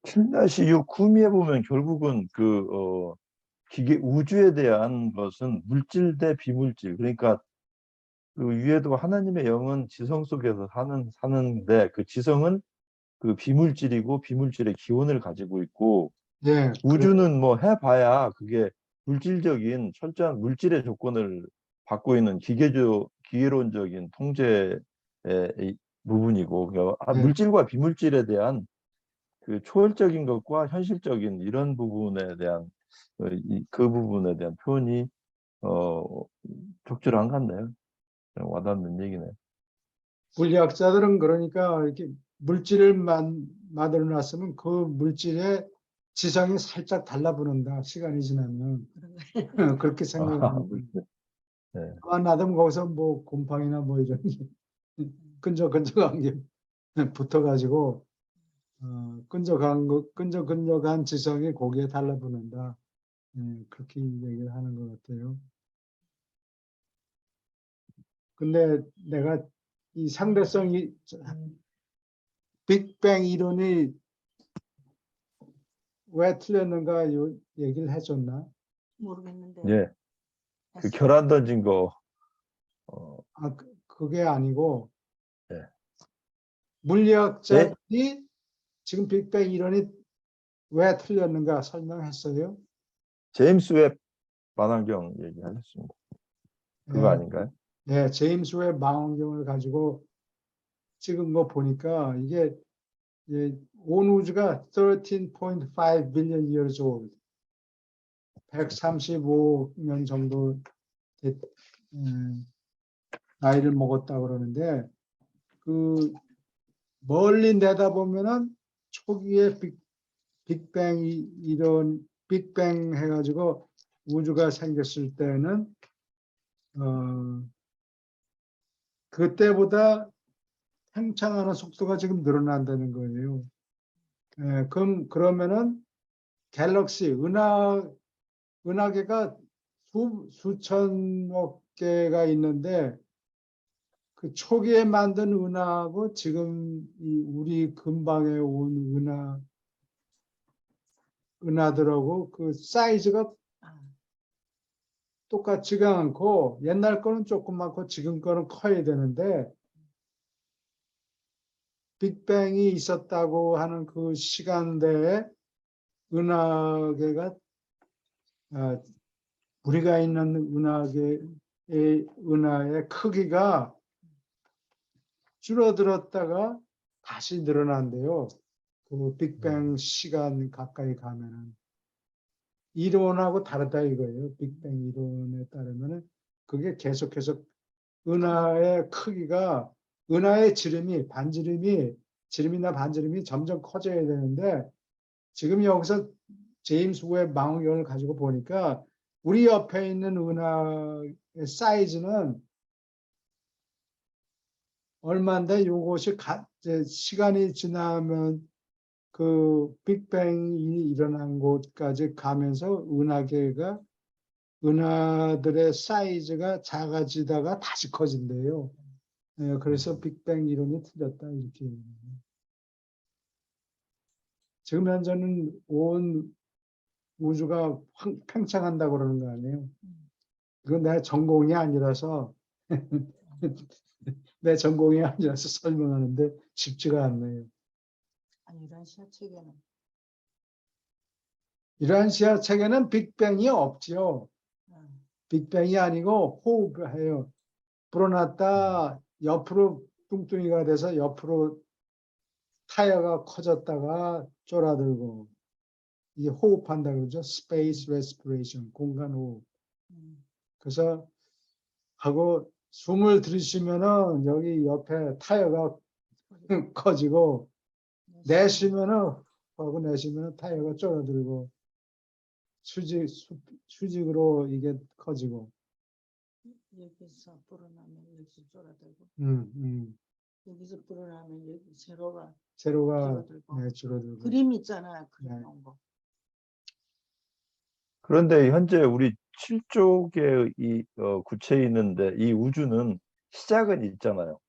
7-6 구미에 보면 결국은 기계 우주에 대한 것은 물질 대 비물질. 그러니까 그 위에도 하나님의 영은 지성 속에서 사는데 그 지성은 그 비물질이고 비물질의 기원을 가지고 있고 예, 우주는 뭐 해봐야 그게 물질적인 철저한 물질의 조건을 받고 있는 기계론적인 통제의 부분이고 그러니까 네. 물질과 비물질에 대한 그 초월적인 것과 현실적인 이런 부분에 대한 그 부분에 대한 표현이 적절한 것 같네요. 와닿는 얘기네. 물리학자들은 그러니까 이렇게 물질을 만들어 놨으면 그 물질의 지성이 살짝 달라붙는다. 시간이 지나면. 그렇게 생각합니다. 네. 나도 거기서 뭐 곰팡이나 뭐 이런 끈적끈적한 게 붙어가지고 끈적끈적한 지성이 거기에 달라붙는다. 그렇게 얘기를 하는 것 같아요. 근데 내가 이 상대성이 빅뱅 이론이 왜 틀렸는가 얘기를 해줬나? 모르겠는데. 예, 그 했어요. 결함 던진 거. 그게 아니고 네. 물리학자들이 지금 빅뱅 이론이 왜 틀렸는가 설명했어요? 제임스 웹 만환경 얘기하셨습니다. 그거 아닌가요? 네, 제임스 웹 망원경을 가지고 찍은 거 보니까 이게 온 우주가 13.5 billion years old. 135년 정도 나이를 먹었다 그러는데 그 멀리 내다보면은 초기에 빅뱅이 이런 빅뱅 해가지고 우주가 생겼을 때는 그때보다 팽창하는 속도가 지금 늘어난다는 거예요. 그러면은 갤럭시 은하계가 수천억 개가 있는데 그 초기에 만든 은하하고 지금 이 우리 근방에 온 은하들하고 그 사이즈가 아, 똑같지가 않고 옛날 거는 조그맣고 지금 거는 커야 되는데 빅뱅이 있었다고 하는 그 시간대에 은하계가 우리가 있는 은하의 크기가 줄어들었다가 다시 늘어난대요. 그 빅뱅 시간 가까이 가면은 이론하고 다르다 이거예요. 빅뱅 이론에 따르면은 그게 계속해서 은하의 크기가 은하의 지름이나 반지름이 점점 커져야 되는데 지금 여기서 제임스 웹 망원경을 가지고 보니까 우리 옆에 있는 은하의 사이즈는 얼마인데 요것이 이제 시간이 지나면 그 빅뱅이 일어난 곳까지 가면서 은하들의 사이즈가 작아지다가 다시 커진대요. 그래서 빅뱅 이론이 틀렸다 이렇게. 지금 현재는 온 우주가 팽창한다고 그러는 거 아니에요. 이건 내 전공이 아니라서 내 전공이 아니라서 설명하는데 쉽지가 않네요. 아니 이런 시야체계는 이러한 시야 체계는 빅뱅이 없지요. 음, 빅뱅이 아니고 호흡해요. 불어났다 옆으로 뚱뚱이가 돼서 옆으로 타이어가 커졌다가 쫄아들고 이게 호흡한다 그러죠. Space respiration, 공간 호흡. 음, 그래서 하고 숨을 들이쉬면은 여기 옆에 타이어가 커지고 내쉬면은 하고 내쉬면은 타이어가 쫄아들고 수직으로 이게 커지고. 여기서 불어나면 여기서 줄어들고 음. 여기서 불어나면 여기 세로가 세로가 줄어들고 줄어들고. 그림 있잖아요. 그림 네. 나온 거. 그런데 현재 우리 7쪽에 구체 있는데 이 우주는 시작은 있잖아요.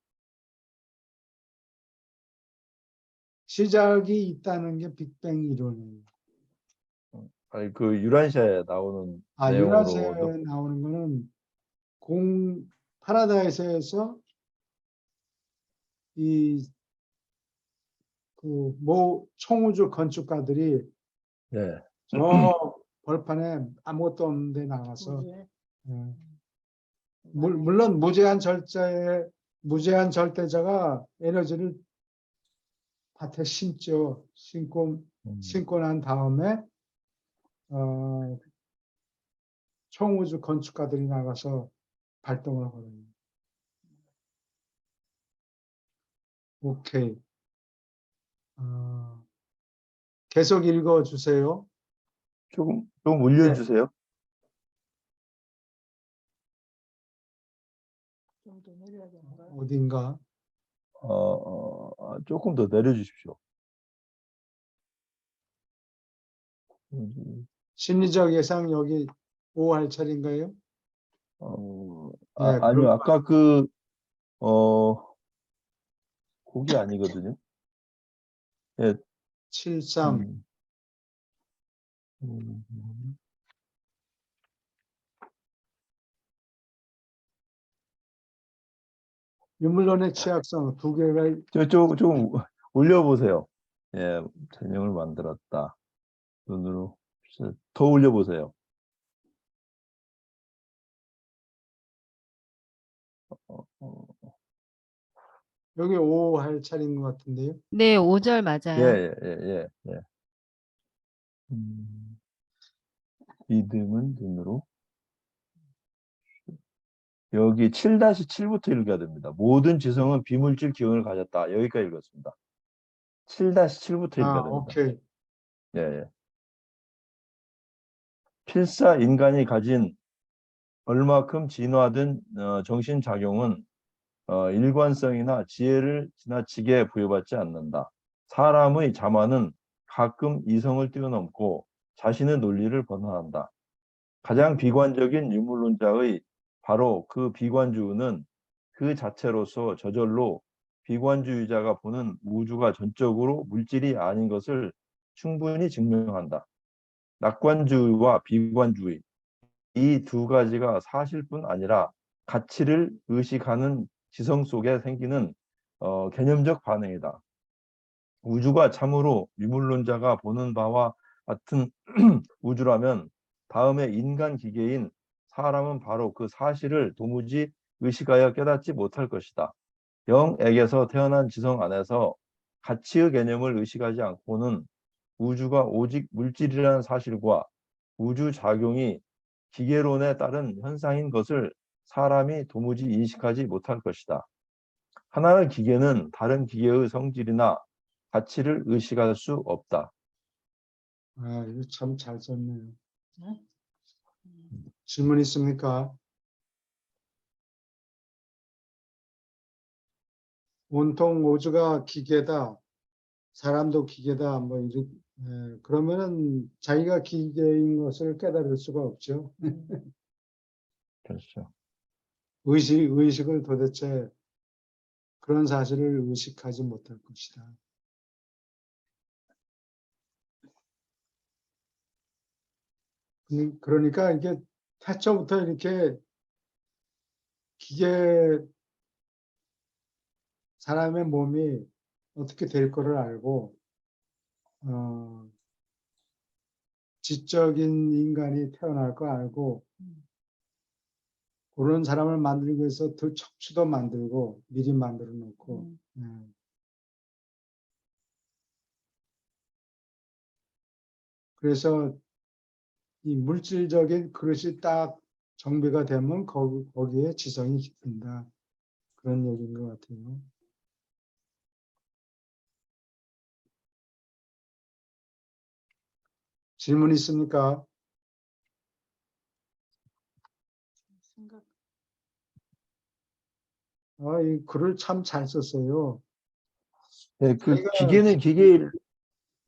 시작이 있다는 게 빅뱅 이론이에요. 아니 그 유란시아에 나오는 유라시아에 내용으로도 나오는 거는 파라다이스에서 총우주 건축가들이 네. 저 벌판에 아무것도 없는데 나가서 우주에 예. 물론 무제한 절대자가 에너지를 밭에 심죠. 심고 난 다음에 총우주 건축가들이 나가서 발동을 하거든요. 오케이. 계속 읽어주세요. 좀 올려주세요. 좀 더 내려야 되는가? 어딘가. 조금 더 내려주십시오. 심리적 예상 여기 5할 차례인가요? 네, 아니요, 그럼 아까 거기 아니거든요. 예, 73. 유물론의 취약성 두 개가 좀 올려보세요. 예, 전형을 만들었다. 눈으로 더 올려보세요. 여기 5할 차례인 것 같은데요. 네, 5절 예, 맞아요. 예, 예, 예. 예. 믿음은 눈으로. 여기 7-7부터 읽어야 됩니다. 모든 지성은 비물질 기운을 가졌다. 여기까지 읽었습니다. 7-7부터 읽어야 됩니다. 오케이. 예, 예. 필사 인간이 가진 얼마큼 진화된 정신작용은 일관성이나 지혜를 지나치게 부여받지 않는다. 사람의 자만은 가끔 이성을 뛰어넘고 자신의 논리를 번화한다. 가장 비관적인 유물론자의 바로 그 비관주의는 그 자체로서 저절로 비관주의자가 보는 우주가 전적으로 물질이 아닌 것을 충분히 증명한다. 낙관주의와 비관주의, 이 두 가지가 사실뿐 아니라 가치를 의식하는 지성 속에 생기는 개념적 반응이다. 우주가 참으로 유물론자가 보는 바와 같은 우주라면 다음에 인간 기계인 사람은 바로 그 사실을 도무지 의식하여 깨닫지 못할 것이다. 영에게서 태어난 지성 안에서 가치의 개념을 의식하지 않고는 우주가 오직 물질이라는 사실과 우주 작용이 기계론에 따른 현상인 것을 사람이 도무지 인식하지 못할 것이다. 하나의 기계는 다른 기계의 성질이나 가치를 의식할 수 없다. 이거 참 잘 썼네요. 네? 질문 있습니까? 온통 우주가 기계다, 사람도 기계다, 뭐 이렇게 그러면은 자기가 기계인 것을 깨달을 수가 없죠. 그렇죠. 의식을 도대체 그런 사실을 의식하지 못할 것이다. 그러니까 이게 태초부터 이렇게 기계 사람의 몸이 어떻게 될 거를 알고 지적인 인간이 태어날 거 알고 그런 사람을 만들기 위해서 더 척추도 만들고 미리 만들어 놓고 그래서 이 물질적인 그릇이 딱 정비가 되면 거기에 지성이 깃든다. 그런 얘기인 것 같아요. 질문 있습니까? 생각. 이 글을 참 잘 썼어요. 네, 그 자기가 기계는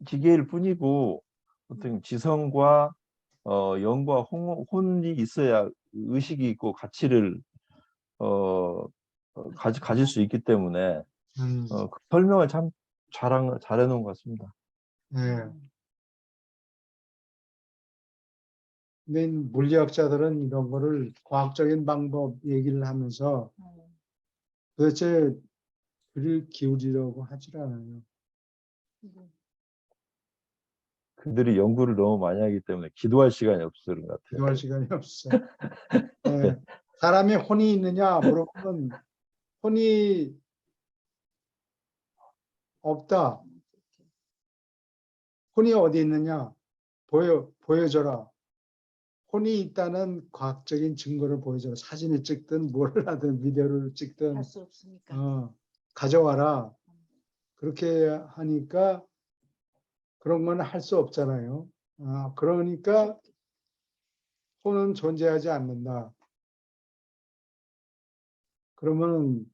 기계일 뿐이고 어떤 지성과 영과 혼이 있어야 의식이 있고 가치를 가질 수 있기 때문에 그 설명을 참 잘해놓은 것 같습니다. 네. 근데 물리학자들은 이런 거를 과학적인 방법 얘기를 하면서 도대체 귀를 기울이려고 하질 않아요. 그들이 연구를 너무 많이 하기 때문에 기도할 시간이 없어서 그런 것 같아요. 기도할 시간이 없어. 네. 사람의 혼이 있느냐 물어보면 혼이 없다. 혼이 어디 있느냐? 보여줘라. 혼이 있다는 과학적인 증거를 보여줘라. 사진을 찍든 뭐를 하든 비디오를 찍든 할 수 없으니까. 가져와라. 그렇게 하니까 그런 건 할 수 없잖아요. 그러니까 혼은 존재하지 않는다. 그러면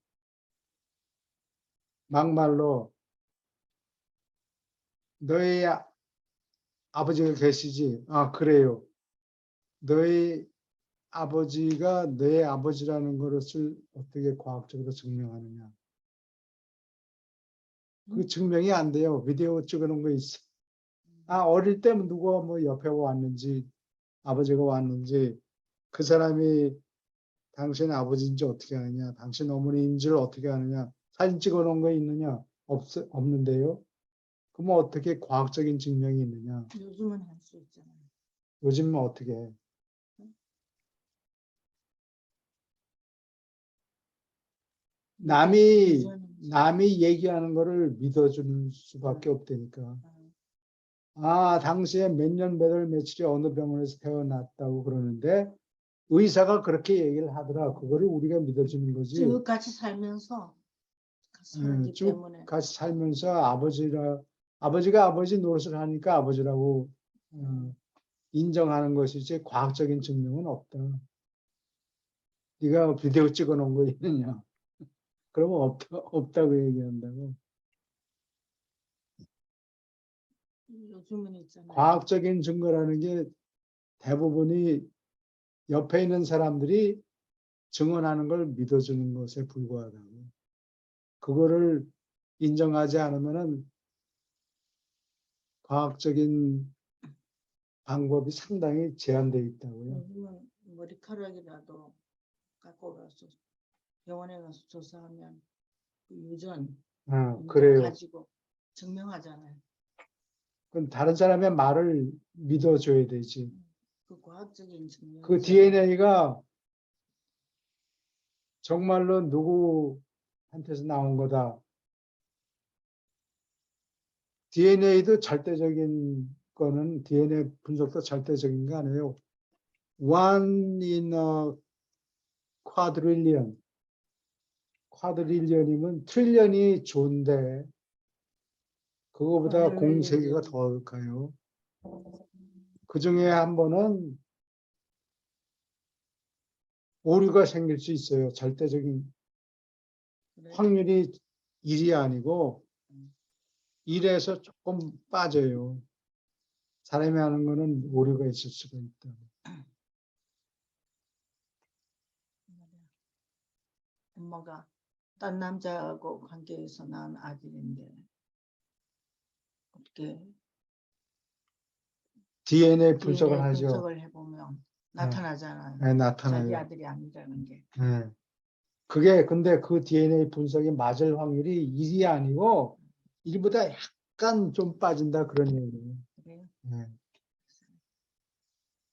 막말로 너희 아버지가 계시지? 그래요. 너희 아버지가 너의 아버지라는 것을 어떻게 과학적으로 증명하느냐? 그 증명이 안 돼요. 비디오 찍어놓은 거 있어. 어릴 때 누가 뭐 옆에 왔는지 아버지가 왔는지 그 사람이 당신 아버지인지 어떻게 아느냐? 당신 어머니인지를 어떻게 아느냐? 사진 찍어놓은 거 있느냐? 없는데요. 그러면 어떻게 과학적인 증명이 있느냐? 요즘은 할 수 있잖아요. 요즘은 어떻게 해? 남이 얘기하는 거를 믿어줄 수밖에 없다니까. 당시에 몇 년 몇 월 며칠에 어느 병원에서 태어났다고 그러는데 의사가 그렇게 얘기를 하더라. 그거를 우리가 믿어주는 거지. 쭉 같이 살면서 살기 쭉 때문에 같이 살면서 아버지가 아버지 노릇을 하니까 아버지라고 인정하는 것이지 과학적인 증명은 없다. 네가 비디오 찍어 놓은 거 있느냐? 그러면 없다고 얘기한다고. 요즘은 있잖아요. 과학적인 증거라는 게 대부분이 옆에 있는 사람들이 증언하는 걸 믿어주는 것에 불과하다고. 그거를 인정하지 않으면은 과학적인 방법이 상당히 제한되어 있다고요. 요즘은 머리카락이라도 갖고 가서 병원에 가서 조사하면 그 유전 그래요. 가지고 증명하잖아요. 그럼 다른 사람의 말을 믿어줘야 되지. 그 과학적인 증명. 그 DNA가 정말로 누구한테서 나온 거다. DNA도 절대적인 거는 DNA 분석도 절대적인 거 아니에요. One in a quadrillion. 쿼드릴리언이면 트릴리언이 좋은데 그거보다 공세계가 더 가요. 그 중에 한 번은 오류가 생길 수 있어요. 절대적인 그래? 확률이 1이 아니고 1에서 조금 빠져요. 사람이 하는 거는 오류가 있을 수가 있다. 엄마가 딴 남자하고 관계에서 낳은 아들인데 어떻게 DNA 분석을 DNA 하죠. 분석을 해보면 나타나잖아요. 네, 자기 나타나요. 아들이 아니라는 게. 네. 그게 근데 그 DNA 분석이 맞을 확률이 1이 아니고 1보다 약간 좀 빠진다 그런 얘기예요. 그래요? 네.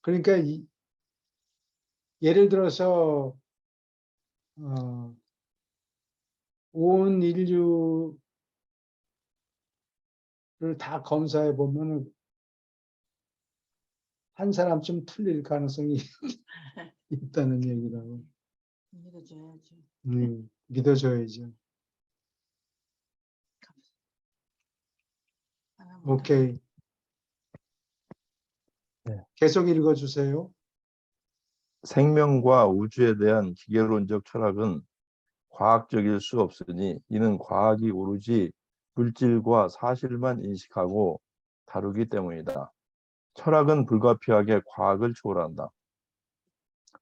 그러니까 예를 들어서 온 인류를 다 검사해 보면 한 사람쯤 틀릴 가능성이 있다는 얘기라고. 믿어줘야지. 믿어줘야죠. 하나만 오케이. 네. 계속 읽어주세요. 생명과 우주에 대한 기계론적 철학은 과학적일 수 없으니 이는 과학이 오로지 물질과 사실만 인식하고 다루기 때문이다. 철학은 불가피하게 과학을 초월한다.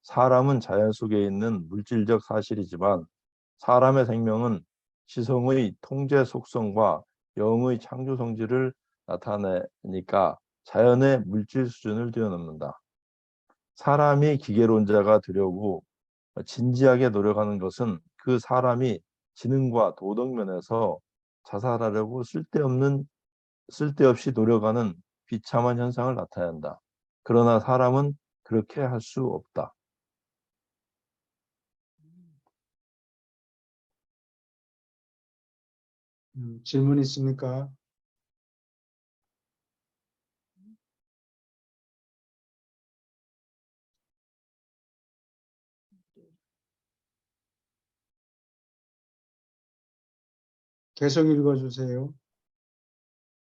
사람은 자연 속에 있는 물질적 사실이지만 사람의 생명은 지성의 통제 속성과 영의 창조 성질을 나타내니까 자연의 물질 수준을 뛰어넘는다. 사람이 기계론자가 되려고 진지하게 노력하는 것은 그 사람이 지능과 도덕 면에서 자살하려고 쓸데없이 노력하는 비참한 현상을 나타낸다. 그러나 사람은 그렇게 할 수 없다. 질문 있습니까? 계속 읽어주세요.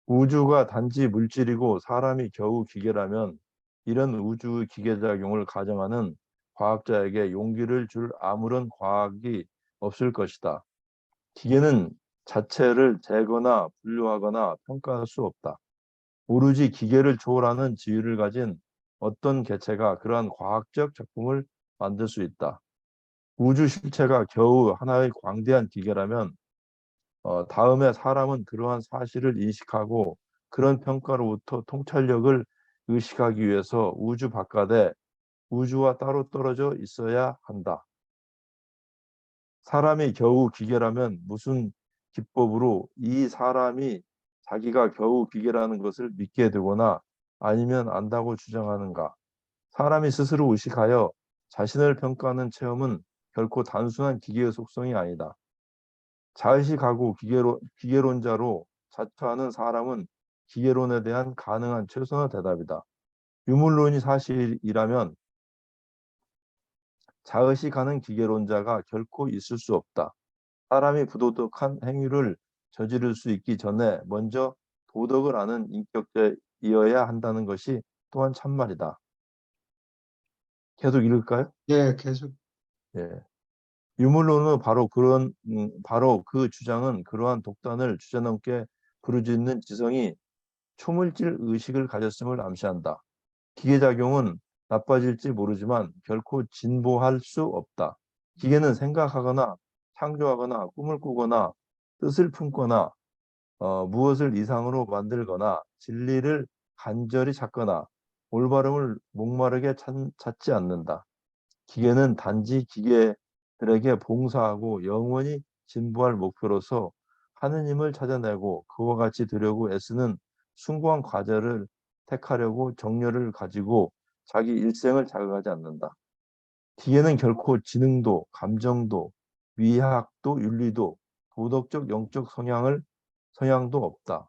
우주가 단지 물질이고 사람이 겨우 기계라면 이런 우주의 기계작용을 가정하는 과학자에게 용기를 줄 아무런 과학이 없을 것이다. 기계는 자체를 재거나 분류하거나 평가할 수 없다. 오로지 기계를 초월하는 지위를 가진 어떤 개체가 그러한 과학적 작품을 만들 수 있다. 우주 실체가 겨우 하나의 광대한 기계라면 다음에 사람은 그러한 사실을 인식하고 그런 평가로부터 통찰력을 의식하기 위해서 우주 바깥에 우주와 따로 떨어져 있어야 한다. 사람이 겨우 기계라면 무슨 기법으로 이 사람이 자기가 겨우 기계라는 것을 믿게 되거나 아니면 안다고 주장하는가? 사람이 스스로 의식하여 자신을 평가하는 체험은 결코 단순한 기계의 속성이 아니다. 자의식하고 기계론자로 자처하는 사람은 기계론에 대한 가능한 최선의 대답이다. 유물론이 사실이라면 자의식하는 기계론자가 결코 있을 수 없다. 사람이 부도덕한 행위를 저지를 수 있기 전에 먼저 도덕을 아는 인격자이어야 한다는 것이 또한 참말이다. 계속 읽을까요? 예, 계속. 예. 유물론은 바로 그 주장은 그러한 독단을 주제넘게 부르짖는 지성이 초물질 의식을 가졌음을 암시한다. 기계작용은 나빠질지 모르지만 결코 진보할 수 없다. 기계는 생각하거나 창조하거나 꿈을 꾸거나 뜻을 품거나 무엇을 이상으로 만들거나 진리를 간절히 찾거나 올바름을 목마르게 찾지 않는다. 기계는 단지 기계들에게 봉사하고 영원히 진보할 목표로서 하느님을 찾아내고 그와 같이 되려고 애쓰는 숭고한 과제를 택하려고 정열을 가지고 자기 일생을 자극하지 않는다. 기계는 결코 지능도, 감정도, 미학도, 윤리도, 도덕적, 영적 성향도 없다.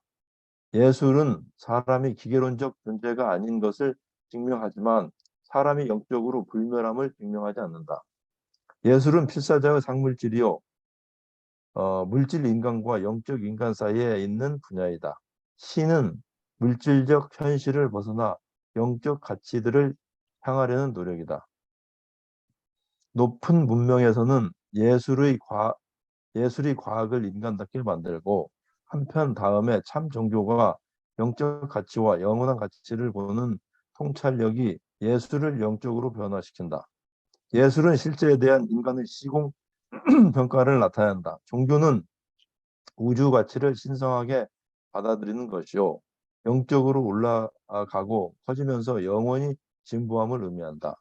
예술은 사람이 기계론적 존재가 아닌 것을 증명하지만 사람이 영적으로 불멸함을 증명하지 않는다. 예술은 필사자의 상물질이요, 물질 인간과 영적 인간 사이에 있는 분야이다. 시는 물질적 현실을 벗어나 영적 가치들을 향하려는 노력이다. 높은 문명에서는 예술이 과학을 인간답게 만들고 한편 다음에 참 종교가 영적 가치와 영원한 가치를 보는 통찰력이 예술을 영적으로 변화시킨다. 예술은 실제에 대한 인간의 시공 평가를 나타낸다. 종교는 우주 가치를 신성하게 받아들이는 것이요. 영적으로 올라가고 커지면서 영원히 진보함을 의미한다.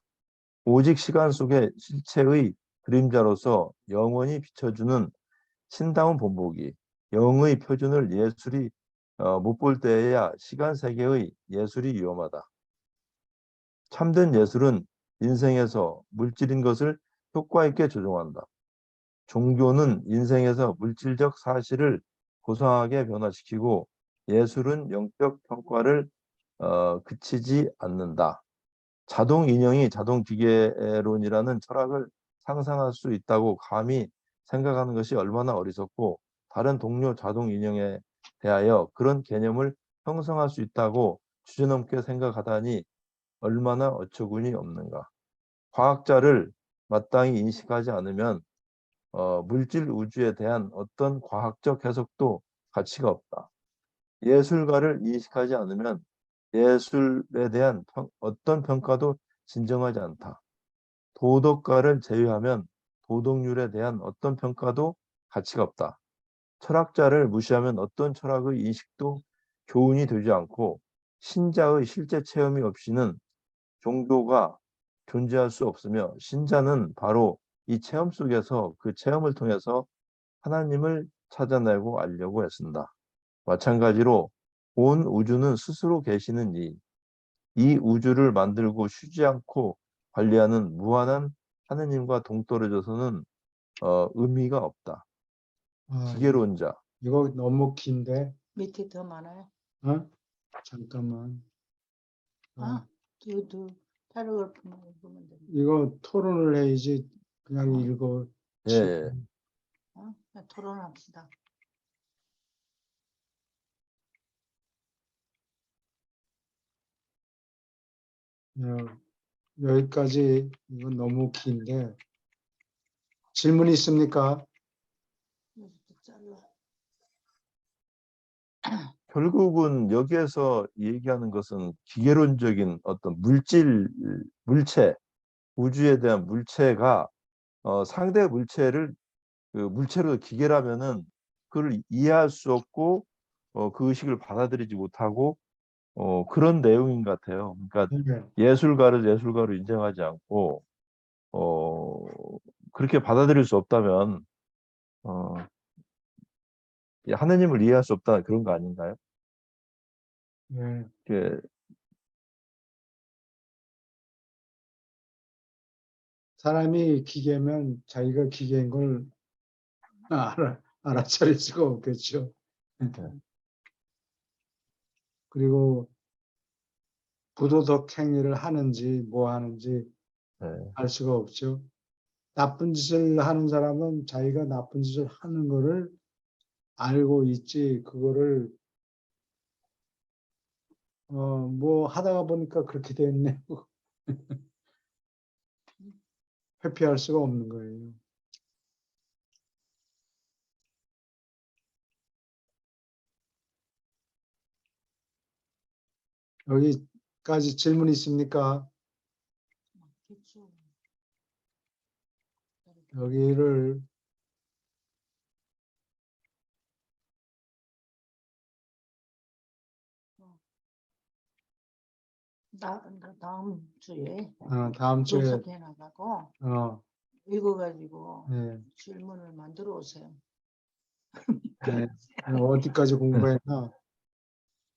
오직 시간 속에 실체의 그림자로서 영원히 비춰주는 신다운 본보기, 영의 표준을 예술이 못 볼 때에야 시간 세계의 예술이 위험하다. 참된 예술은 인생에서 물질인 것을 효과 있게 조종한다. 종교는 인생에서 물질적 사실을 고상하게 변화시키고 예술은 영적 평가를 그치지 않는다. 자동 인형이 자동 기계론이라는 철학을 상상할 수 있다고 감히 생각하는 것이 얼마나 어리석고 다른 동료 자동 인형에 대하여 그런 개념을 형성할 수 있다고 주제넘게 생각하다니 얼마나 어처구니 없는가. 과학자를 마땅히 인식하지 않으면 물질 우주에 대한 어떤 과학적 해석도 가치가 없다. 예술가를 인식하지 않으면 예술에 대한 어떤 평가도 진정하지 않다. 도덕가를 제외하면 도덕률에 대한 어떤 평가도 가치가 없다. 철학자를 무시하면 어떤 철학의 인식도 교훈이 되지 않고 신자의 실제 체험이 없이는 종교가 존재할 수 없으며 신자는 바로 이 체험 속에서 그 체험을 통해서 하나님을 찾아내고 알려고 애쓴다. 마찬가지로 온 우주는 스스로 계시는 이 우주를 만들고 쉬지 않고 관리하는 무한한 하느님과 동떨어져서는 의미가 없다. 아, 기계론자. 이거 너무 긴데. 밑에 더 많아요. 어? 잠깐만. 아, 두 패러그래프만 읽으면 됩니다. 이거 토론을 해야지 그냥 읽어. 예, 예. 그냥 토론합시다. 여기까지 이거 너무 긴데. 질문 있습니까? 여기부터 잘라. 결국은 여기에서 얘기하는 것은 기계론적인 어떤 물체, 우주에 대한 물체가 상대 물체를 그 물체로 기계라면은 그걸 이해할 수 없고 그 의식을 받아들이지 못하고 그런 내용인 것 같아요. 그러니까 네. 예술가를 예술가로 인정하지 않고 어, 그렇게 받아들일 수 없다면 어, 하느님을 이해할 수 없다 그런 거 아닌가요? 네. 그 사람이 기계면 자기가 기계인 걸 알아차릴 수가 없겠죠. 그리고 부도덕 행위를 하는지 뭐 하는지 네. 알 수가 없죠. 나쁜 짓을 하는 사람은 자기가 나쁜 짓을 하는 거를 알고 있지, 그거를 뭐 하다가 보니까 그렇게 됐네. 회피할 수가 없는 거예요. 여기까지 질문 있습니까? 그렇죠. 여기를 다음 주에 다음 주에 분석해 나가고 어, 읽어가지고 네, 질문을 만들어 오세요. 네. 어디까지 공부했나?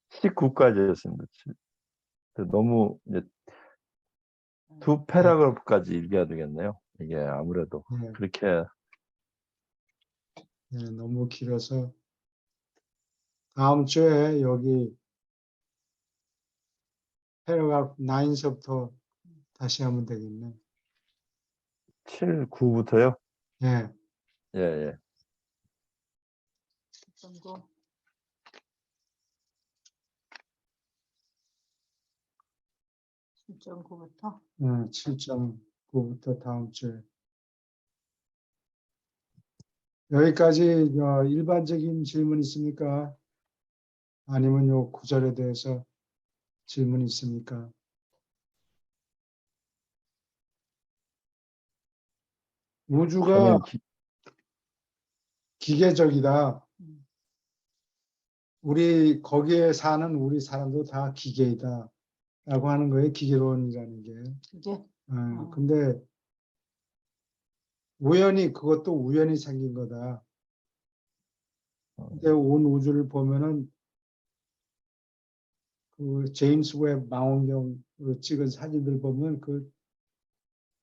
19까지였습니다. 너무 이제 두 네, 패러그래프까지 읽어야 되겠네요. 이게 아무래도 네, 그렇게 네, 너무 길어서 다음 주에 여기 패러그래프 9서부터 다시 하면 되겠네. 7, 9부터요. 네, 예, 예. 정도 7.9부터 7.9부터 다음 주에. 여기까지 일반적인 질문 있습니까? 아니면 요 구절에 대해서 질문 있습니까? 우주가 저는 기계적이다. 우리 거기에 사는 우리 사람도 다 기계이다. 라고 하는 거예요. 기계론이라는 게. 이제 근데 우연히 그것도 우연히 생긴 거다. 근데 온 우주를 보면은 그 제임스 웹 망원경으로 찍은 사진들 보면 그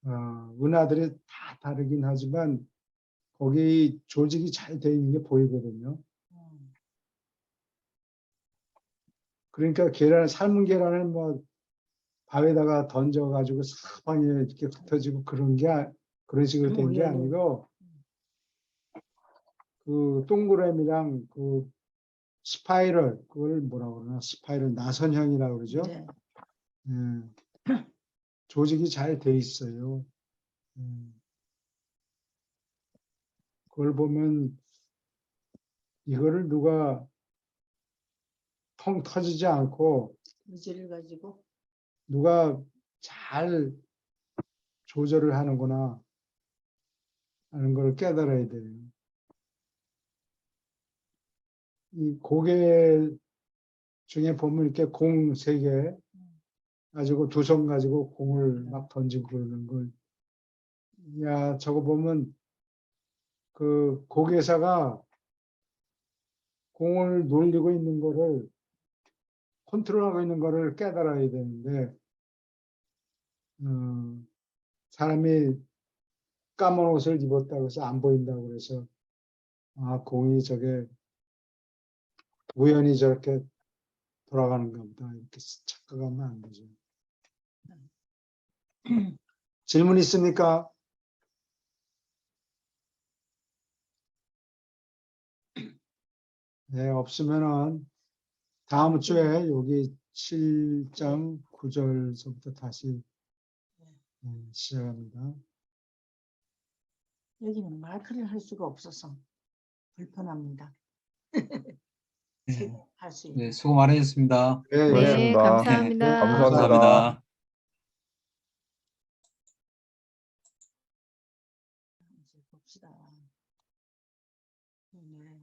은하들이 다 다르긴 하지만 거기 조직이 잘 돼 있는 게 보이거든요. 그러니까 삶은 계란을 뭐 바위에다가 던져가지고 사방에 이렇게 흩어지고 그런 식으로 된 게 우연히. 아니고 그 동그라미랑 그 스파이럴, 그걸 뭐라고 그러나, 스파이럴 나선형이라고 그러죠. 네. 조직이 잘 돼 있어요. 그걸 보면 이거를 누가 텅 터지지 않고 의지를 가지고 누가 잘 조절을 하는구나 하는 걸 깨달아야 돼요. 이 고개 중에 보면 이렇게 공 3개 가지고 두 손 가지고 공을 막 던지고 그러는 걸, 야, 저거 보면 그 고개사가 공을 놀리고 있는 거를, 컨트롤하고 있는 거를 깨달아야 되는데, 사람이 까만 옷을 입었다고 해서 안 보인다고 그래서, 공이 저게 우연히 저렇게 돌아가는가 보다, 이렇게 착각하면 안 되죠. 질문 있습니까? 네, 없으면은 다음 주에 여기 7.9절서부터 다시 시작합니다. 여기는 마크를 할 수가 없어서 불편합니다. 네, 할 수 네, 있는. 수고 많으셨습니다. 네, 네. 네, 고맙습니다. 감사합니다. 네, 감사합니다. 이제 봅시다. 네.